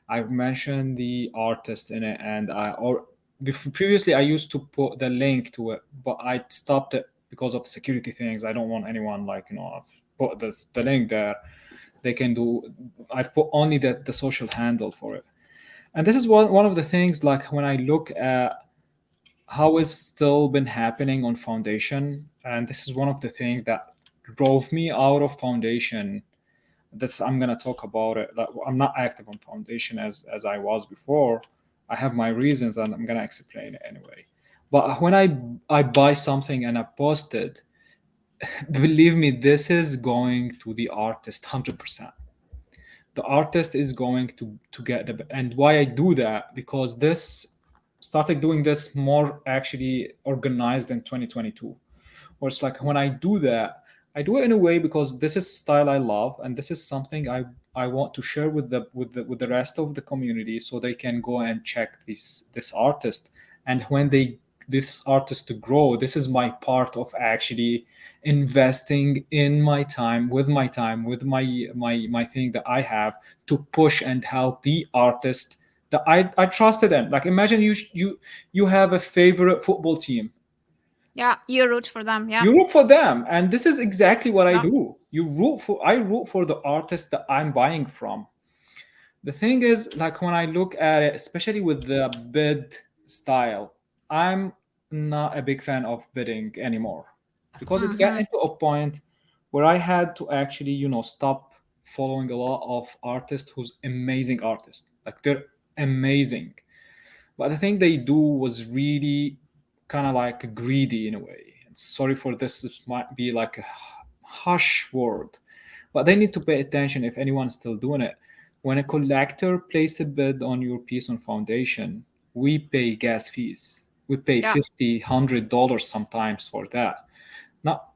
I've mentioned the artist in it, and previously I used to put the link to it, but I stopped it because of security things. I don't want anyone, like, I've put the link there. They can do. I've put only the social handle for it. And this is one of the things, like, when I look at how it's still been happening on Foundation, and this is one of the things that drove me out of Foundation. This, I'm gonna talk about it. Like, I'm not active on Foundation as I was before. I have my reasons, and I'm gonna explain it anyway. But when I buy something and I post it, believe me, this is going to the artist 100%. The artist is going to get the. And why I do that, because this started doing this more actually organized in 2022, Or it's like when I do that, I do it in a way because this is style I love, and this is something I want to share with the rest of the community, so they can go and check this artist. And when they this artist to grow, this is my part of actually investing in my time with my thing that I have to push and help the artist that I trusted in. Like imagine you have a favorite football team. Yeah, you root for them. Yeah. You root for them, and this is exactly what I Yeah. do. I root for the artist that I'm buying from. The thing is, like when I look at it, especially with the bid style, I'm not a big fan of bidding anymore, because it got Mm-hmm. into a point where I had to actually, stop following a lot of artists who's amazing artists. Like they're amazing, but the thing they do was really kind of like greedy in a way. And sorry for this, this might be like a harsh word, but they need to pay attention if anyone's still doing it. When a collector places a bid on your piece on foundation, we pay gas fees. We pay Yeah. 50, $100 sometimes for that. Now,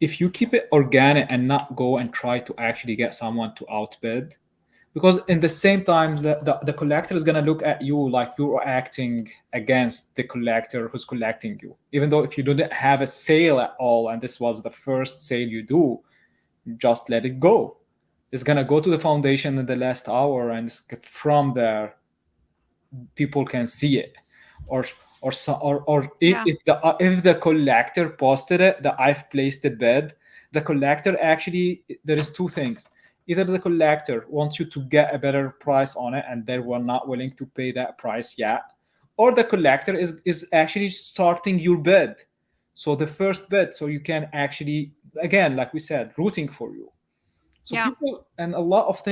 if you keep it organic and not go and try to actually get someone to outbid, because in the same time the collector is going to look at you like you're acting against the collector who's collecting you, even though if you didn't have a sale at all and this was the first sale you do, just let it go. It's going to go to the foundation in the last hour, and from there people can see it. Or Yeah. if the collector posted it that I've placed a bid, the collector actually, there is two things. Either the collector wants you to get a better price on it and they were not willing to pay that price yet, or the collector is actually starting your bid, so the first bid, so you can actually, again, like we said, rooting for you. So Yeah. people, and a lot of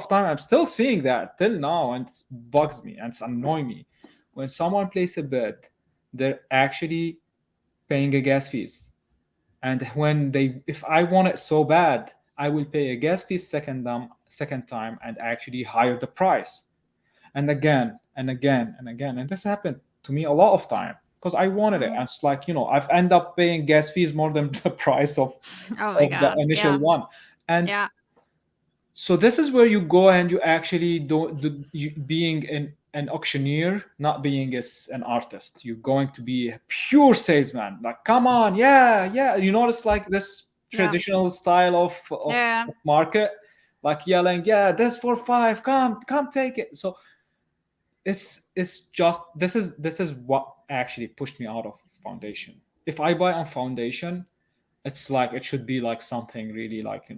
time I'm still seeing that till now, and it bugs me and it's annoying me. When someone places a bid, they're actually paying a gas fees. And when they, if I want it so bad, I will pay a gas fee second time and actually higher the price. And again and again and again. And this happened to me a lot of time because I wanted it. Mm. And it's like, I've end up paying gas fees more than the price Oh my of the God. initial Yeah. one. And Yeah. so this is where you go and you actually being an auctioneer, not being as an artist. You're going to be a pure salesman. Like, come on, yeah, yeah. You notice like this Yeah. traditional style Yeah. of market, like yelling, yeah, this for five, come take it. So it's just this is what actually pushed me out of foundation. If I buy on foundation, it's like it should be like something really like,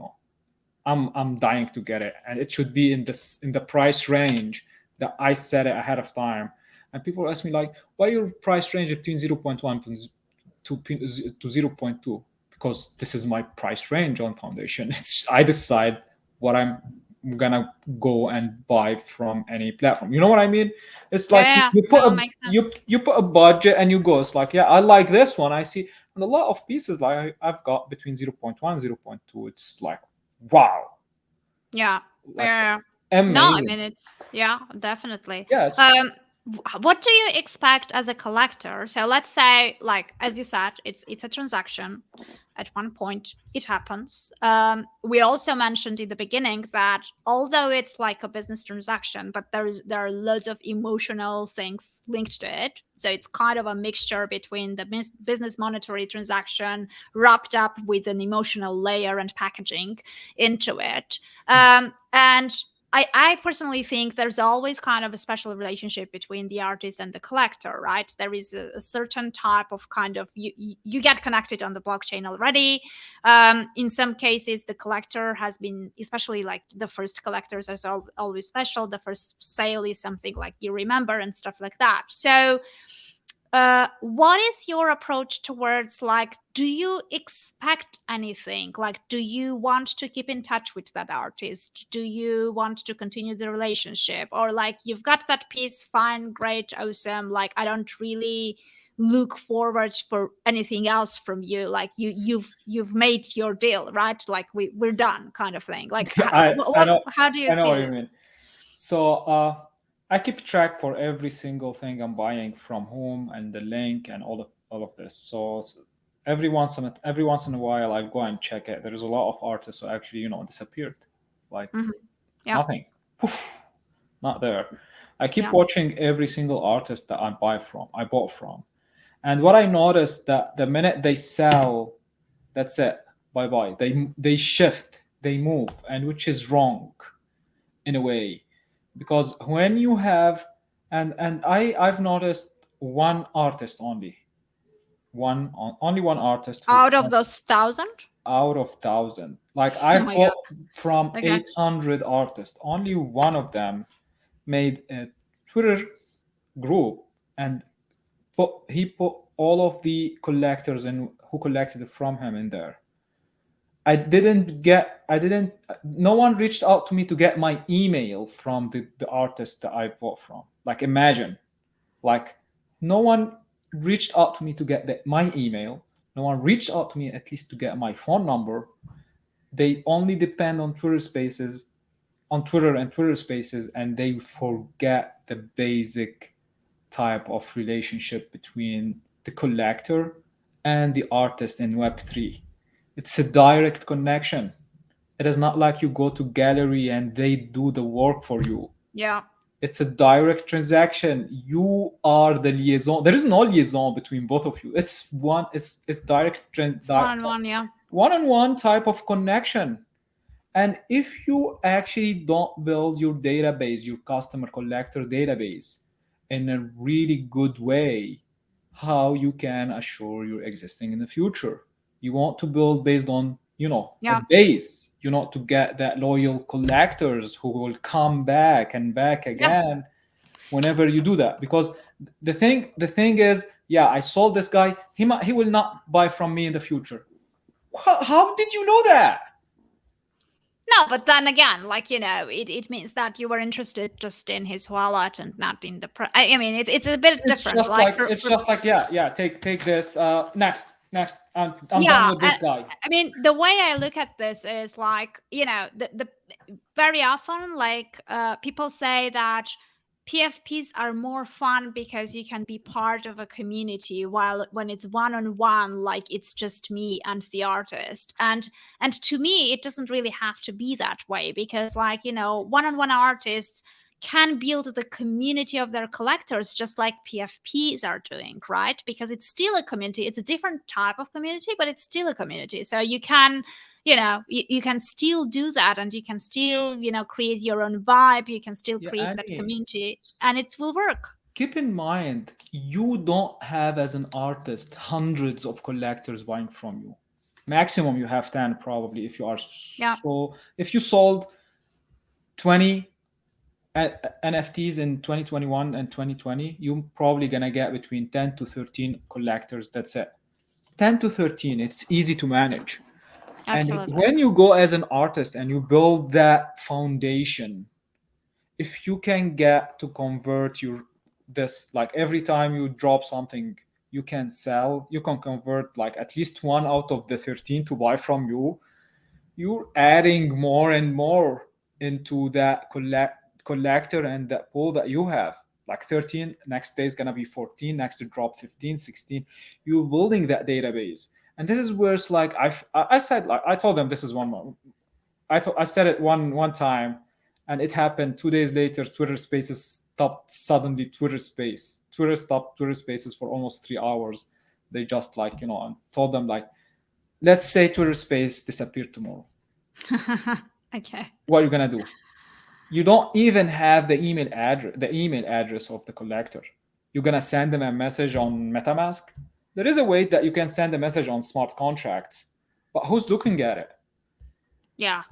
I'm dying to get it, and it should be in the price range that I set it ahead of time. And people ask me like, why your price range between 0.1 to 0.2? Because this is my price range on foundation. It's I decide what I'm gonna go and buy from any platform. You know what I mean? It's Yeah. like Yeah. you put No, a makes sense. you put a budget and you go. It's like, yeah, I like this one. I see, and a lot of pieces like I've got between 0.1 and 0.2. It's like, wow, Yeah. like Yeah. No, I amazing. mean it's yeah, definitely. Yes. What do you expect as a collector? So let's say, like as you said, it's a transaction. At one point, it happens. We also mentioned in the beginning that although it's like a business transaction, but there are loads of emotional things linked to it. So it's kind of a mixture between the business monetary transaction wrapped up with an emotional layer and packaging into it. And I personally think there's always kind of a special relationship between the artist and the collector, right? There is a certain type of kind of you get connected on the blockchain already. In some cases, the collector has been, especially like the first collectors are always special. The first sale is something like you remember and stuff like that. So what is your approach towards, like, do you expect anything? Like, do you want to keep in touch with that artist? Do you want to continue the relationship? Or like, you've got that piece, fine, great, awesome. Like, I don't really look forward for anything else from you. Like you've made your deal, right? Like we're done, kind of thing. Like I know how do you I know what you feel? mean. So I keep track for every single thing I'm buying from whom and the link and all of this. So every once in a while I go and check it. There is a lot of artists who actually disappeared, like Yeah. nothing. Poof, not there. I keep Yeah. watching every single artist that I bought from. And what I noticed that the minute they sell, that's it. Bye bye. They shift, they move, and which is wrong in a way, because when you have and I've noticed one artist only, only one artist who Out of those 1,000? out of 1,000. Like Oh I've my bought God. from Okay. 800 artists, only one of them made a Twitter group and he put all of the collectors and who collected from him in there. No one reached out to me to get my email from the artist that I bought from. Like imagine, like no one reached out to me to get my email. No one reached out to me at least to get my phone number. They only depend on Twitter Spaces, on Twitter and Twitter Spaces, and they forget the basic type of relationship between the collector and the artist in Web3. It's a direct connection. It is not like you go to gallery and they do the work for you. Yeah. It's a direct transaction. You are the liaison. There is no liaison between both of you. It's direct It's one-on-one, yeah. one-on-one type of connection. And if you actually don't build your database, your customer collector database, in a really good way, how you can assure you're existing in the future? You want to build based on, Yeah. a base, to get that loyal collectors who will come back and back again whenever you do that. Because the thing is, yeah, I sold this guy. He will not buy from me in the future. How did you know that? No, but then again, like, it means that you were interested just in his wallet and not in the I mean, it's a bit different. It's just like take this. Next. I'm done with this guy. I mean, the way I look at this is like, the very often, like, people say that PFPs are more fun because you can be part of a community, while when it's one-on-one, like it's just me and the artist. And to me, it doesn't really have to be that way, because, like, one-on-one artists can build the community of their collectors just like PFPs are doing, right? Because it's still a community. It's a different type of community, but it's still a community. So you can, you can still do that, and you can still, create your own vibe. You can still create that community, and it will work. Keep in mind, you don't have, as an artist, hundreds of collectors buying from you. Maximum you have 10 probably, if you are if you sold 20 NFTs in 2021 and 2020, you're probably gonna get between 10 to 13 collectors. That's it. 10 to 13. It's easy to manage. Absolutely. And when you go as an artist and you build that foundation, if you can get to convert this, like every time you drop something, you can sell, you can convert like at least one out of the 13 to buy from you. You're adding more and more into that collector and that pool that you have. Like 13, next day is going to be 14, next to drop 15, 16. You're building that database. And this is where it's like, I said, like, I told them this is one more. I said it one time, and it happened 2 days later. Twitter Spaces stopped suddenly. Twitter stopped Twitter Spaces for almost 3 hours. They just told them, like, let's say Twitter Space disappeared tomorrow. Okay. What are you gonna do? You don't even have the email address of the collector. You're gonna send them a message on MetaMask. There is a way that you can send a message on smart contracts, but who's looking at it? Yeah.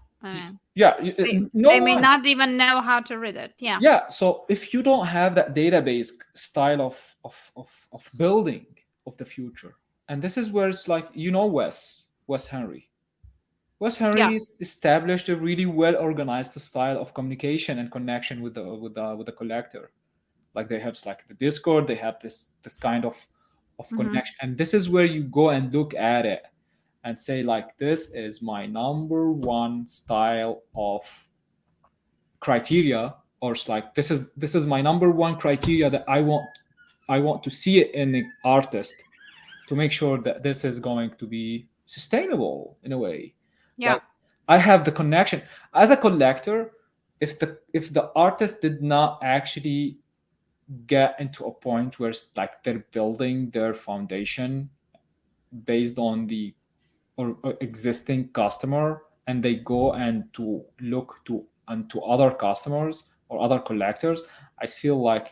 They may not even know how to read it. Yeah. So if you don't have that database style of building of the future, and this is where it's like, Wes Henry. Wes Henry established a really well organized style of communication and connection with the collector. Like they have like the Discord, they have this kind of connection, and this is where you go and look at it and say, like, this is my number one style of criteria, or it's like this is my number one criteria that I want to see it in the artist. to make sure that this is going to be sustainable in a way. Yeah. Like I have the connection as a collector. If the artist did not actually get into a point where it's like they're building their foundation based on the or existing customer, and they go and to look to and to other customers or other collectors, I feel like,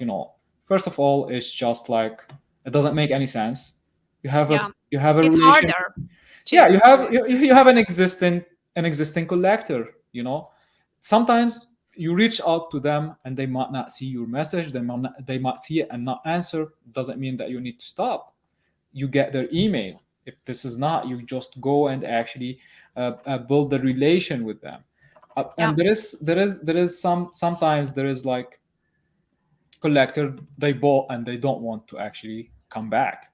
first of all, it's just like it doesn't make any sense. Yeah. You have a It's relation. harder Yeah, to you have an existing collector. Sometimes you reach out to them and they might not see your message. They might see it and not answer. Doesn't mean that you need to stop. You get their email. If this is not, you just go and actually build the relation with them. yeah. And there is sometimes there is like collector, they bought and they don't want to actually come back.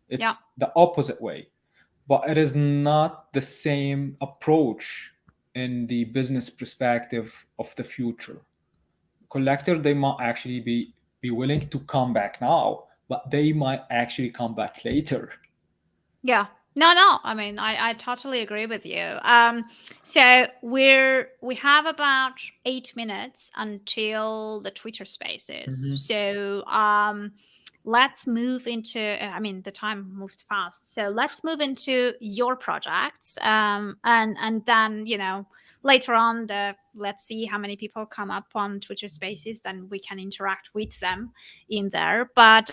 Yeah. It's the opposite way, but it is not the same approach in the business perspective of the future. Collector, they might actually be willing to come back now, but they might actually come back later. Yeah. No. I mean, I totally agree with you. So we have about 8 minutes until the Twitter Spaces. Mhm. So let's move into. I mean, the time moves fast. So let's move into your projects. And then later on let's see how many people come up on Twitter Spaces. Then we can interact with them in there. But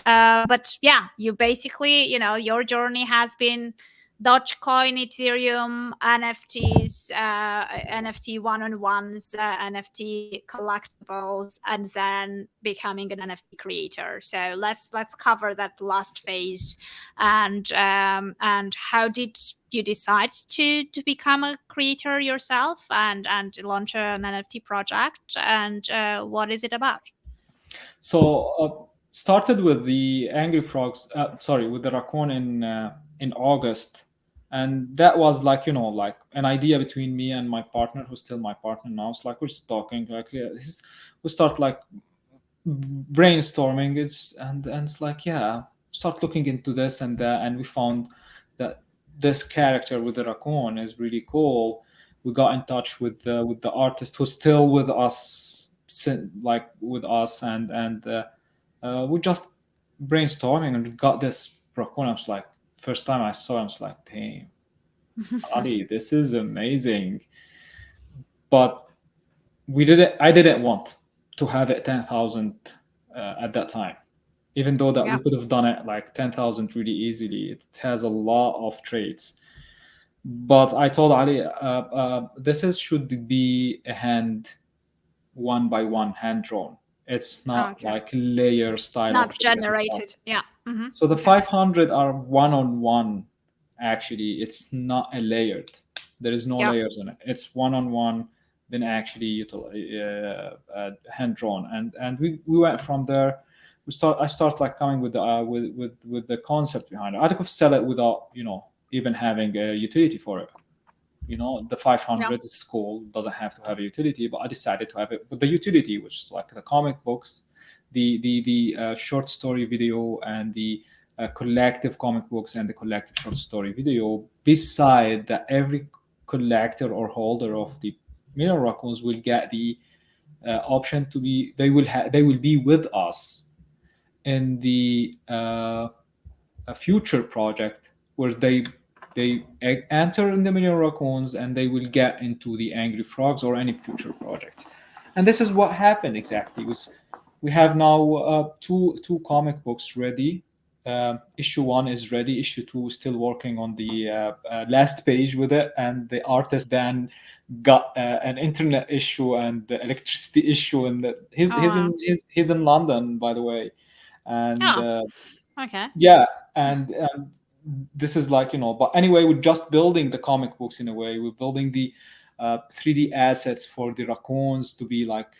yeah, you basically, your journey has been Dogecoin, Ethereum, NFTs, NFT one-on-ones, NFT collectibles, and then becoming an NFT creator. So let's cover that last phase, and how did you decide to become a creator yourself and launch an NFT project, and what is it about? So started with the angry frogs. Sorry, with the raccoon in August, and that was like like an idea between me and my partner, who's still my partner now. It's like we're just talking, like yeah, we start like brainstorming. And it's like yeah, start looking into this and that, and we found that this character with the raccoon is really cool. We got in touch with the artist who's still with us, like with us, and we just brainstorming and we got this raccoon. I was like, first time I saw him, I was like, damn, Ali, this is amazing. But I didn't want to have it 10,000 at that time, even though that Yeah. we could have done it like 10,000 really easily. It has a lot of traits. But I told Ali, this should be a hand, one by one, hand drawn. It's not Okay. like layer style of Not generated. Yeah. So the Okay. 500 are one on one. Actually, it's not a layered. There is no Yeah. layers in it. It's one on one. Then actually hand drawn, and we went from there. I start like coming with the concept behind it. I could sell it without even having a utility for it. The Yeah. 500 is cool, doesn't have to have a utility, but I decided to have it with the utility, which is like the comic books, the short story video, and the collective comic books and the collective short story video. Beside that, every collector or holder of the Million Raccoons will get the option to be. They will be with us in the a future project where they enter in the Million Raccoons and they will get into the Angry Frogs or any future project. And this is what happened exactly. We have now two comic books ready. Issue 1 is ready. Issue 2 is still working on the last page with it, and the artist then got an internet issue and the electricity issue, and Oh, wow. he's in London, by the way, and Oh, okay. yeah, and this is like but anyway, we're just building the comic books in a way. We're building the 3D assets for the raccoons to be like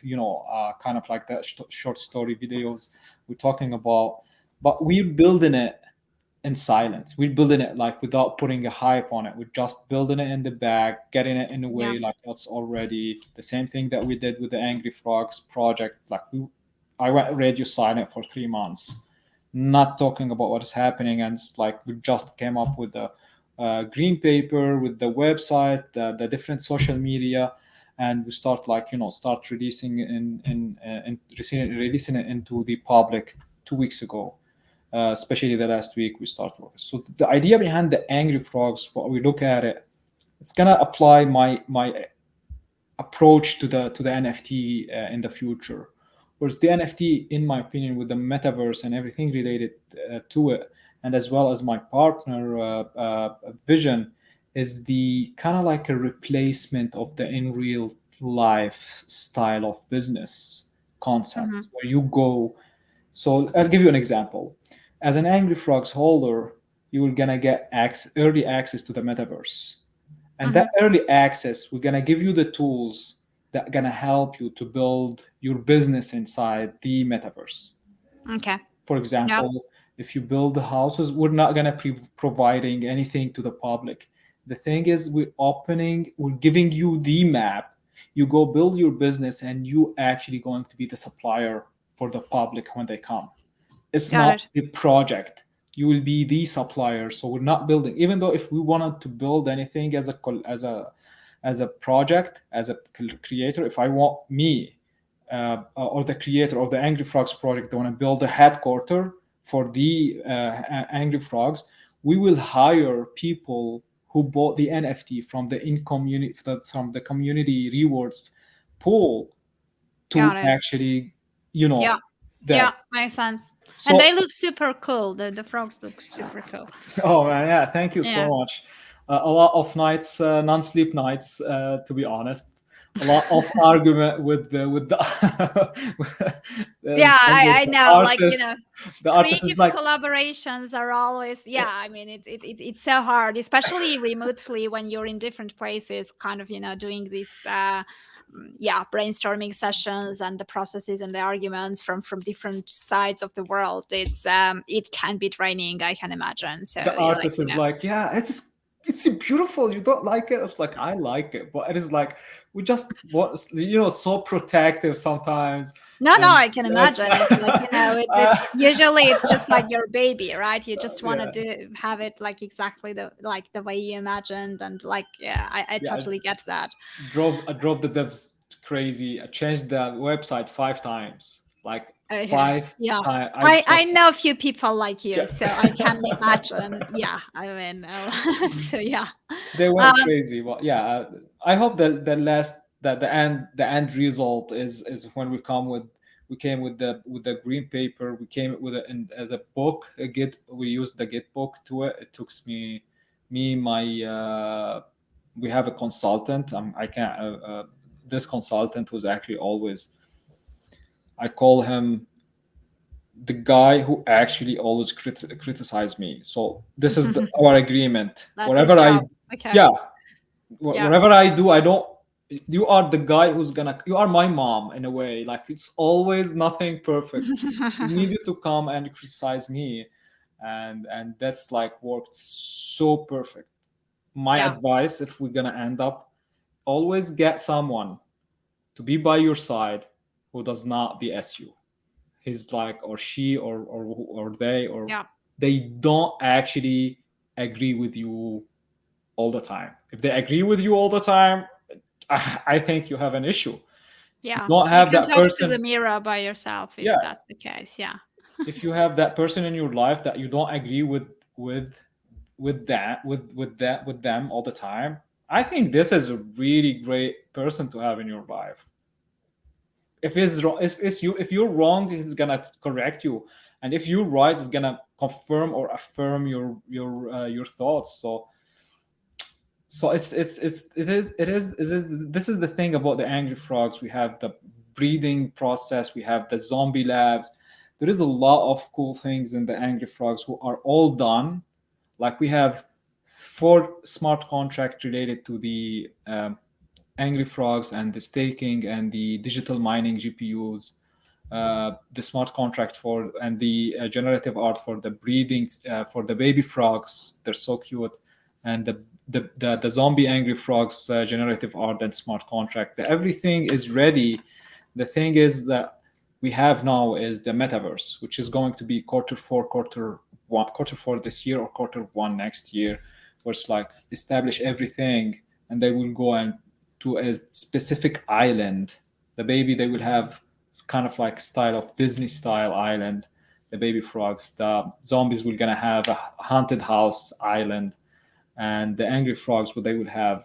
kind of like that short story videos we're talking about, but we're building it in silence. We're building it like without putting a hype on it. We're just building it in the back, getting it in a Yeah. way like it's already the same thing that we did with the Angry Frogs project. Like I went radio silent for 3 months, not talking about what is happening. And it's like we just came up with the green paper, with the website, the different social media, and we start start releasing releasing it into the public 2 weeks ago. Especially the last week we started working. So the idea behind the Angry Frogs, what we look at it, it's gonna apply my approach to the NFT in the future. Whereas the NFT, in my opinion, with the metaverse and everything related to it, and as well as my partner vision, is the kind of like a replacement of the in real life style of business concept, Mm-hmm. where you go. So I'll give you an example. As an Angry Frogs holder, you're gonna get early access to the metaverse, and that Mm-hmm. early access, we're gonna give you the tools that are gonna help you to build your business inside the metaverse. Okay. For Yeah. example, if you build the houses, we're not gonna be providing anything to the public. The thing is, we're giving you the map. You go build your business, and you actually going to be the supplier for the public when they come. It's Got not it. the project. You will be the supplier. So we're not building. Even though if we wanted to build anything as a project, as a creator, if I want me or the creator of the Angry Frogs project, they want to build a headquarter for the Angry Frogs, we will hire people who bought the NFT from the from the community rewards pool to Got it. actually, Yeah. that. Yeah, makes sense. And So they look super cool. The frogs look super cool. oh man, yeah, thank you so Yeah. much. A lot of nights, non-sleep nights, to be honest. A lot of argument with the Yeah, with I the know. Like, artist. The artist is creative like, collaborations are always, yeah, I mean, it's so hard, especially remotely when you're in different places, kind of, doing these yeah, brainstorming sessions and the processes and the arguments from different sides of the world. It can be draining, I can imagine. So the you're like, artist is like, yeah, it's beautiful. You don't like it? It's like, I like it, but it is like we just what so protective sometimes, no, and I can that's imagine. It's like, it's usually it's just like your baby, right? You just want to yeah. have it like exactly the way you imagined, and like, yeah, I Yeah, totally get that. I drove the devs crazy. I changed the website 5 times, like Okay. five Yeah. times. I I just know a few people like you, che- so I can imagine. Yeah. I mean, so yeah. they went Um, crazy. Well, yeah. I hope that the end result is when we came with the green paper. We came with it as a book. A git. We used the git book to it. It took me my we have a consultant. I can't. This consultant was actually always, I call him the guy who actually always criticize me. So this is our agreement. that's his Whatever I, job. Okay. yeah, Yeah. whatever I do, I don't. You are the guy who's gonna. You are my mom in a way. Like it's always nothing perfect. You needed to come and criticize me, and that's like worked so perfect. My Yeah. advice, if we're gonna end up, always get someone to be by your side who does not BS you. He's like, or she, or they, or Yeah. they don't actually agree with you all the time. If they agree with you all the time, I think you have an issue. If you Yeah. don't You have can that talk to the person, mirror by yourself if yeah, that's the case. Yeah. if you have that person in your life that you don't agree with them all the time, I think this is a really great person to have in your life. If it's wrong, if you're wrong, he's gonna correct you, and if you're right, it's gonna confirm or affirm your thoughts. So it is this is the thing about the Angry Frogs. We have the breeding process, we have the zombie labs. There is a lot of cool things in the Angry Frogs who are all done. Like we have 4 smart contracts related to the Angry Frogs and the staking and the digital mining GPUs, the smart contract for and the generative art for the breeding for the baby frogs. They're so cute, and the zombie Angry Frogs generative art and smart contract. Everything is ready. The thing is that we have now is the metaverse, which is going to be quarter four this year or quarter 1 next year, where it's like establish everything, and they will go and to a specific island. The baby they will have kind of like style of Disney style island. The baby frogs, the zombies will gonna have a haunted house island, and the angry frogs, what they will have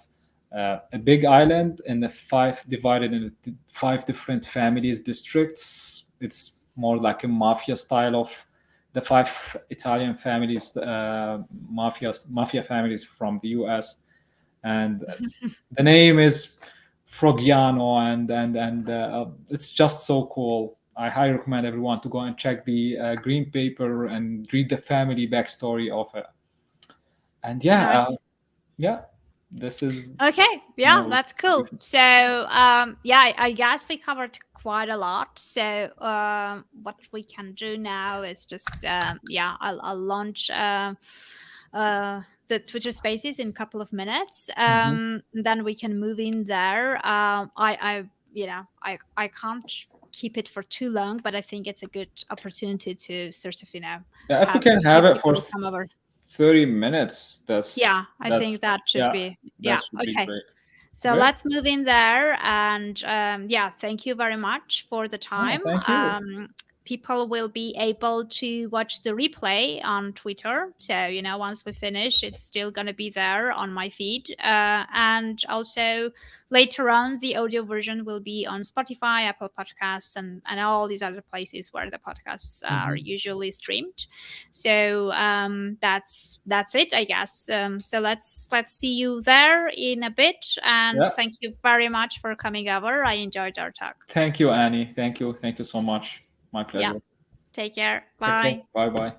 a big island and the five divided into 5 different families districts. It's more like a mafia style of the 5 Italian families, mafia families from the US, and the name is Frogiano, and it's just so cool. I highly recommend everyone to go and check the green paper and read the family backstory of it. And Nice. yeah, this is Okay, yeah, no, that's cool. So, yeah, I guess we covered quite a lot. So, what we can do now is just, yeah, I'll launch the Twitter Spaces in a couple of minutes. Then we can move in there. I can't keep it for too long, but I think it's a good opportunity to sort of, yeah, if we have can a few have it for people come over. 30 minutes, that's Yeah, I think that should be. Yeah. that should be Okay. great. So Great. let's move in there. And yeah, thank you very much for the time. Thank you. People will be able to watch the replay on Twitter. So, once we finish, it's still going to be there on my feed. And also later on, the audio version will be on Spotify, Apple Podcasts, and all these other places where the podcasts are usually streamed. So that's it, I guess. So let's see you there in a bit. And thank you very much for coming over. I enjoyed our talk. Thank you, Annie. Thank you so much. My pleasure. Yeah. Take care. Bye. Bye bye.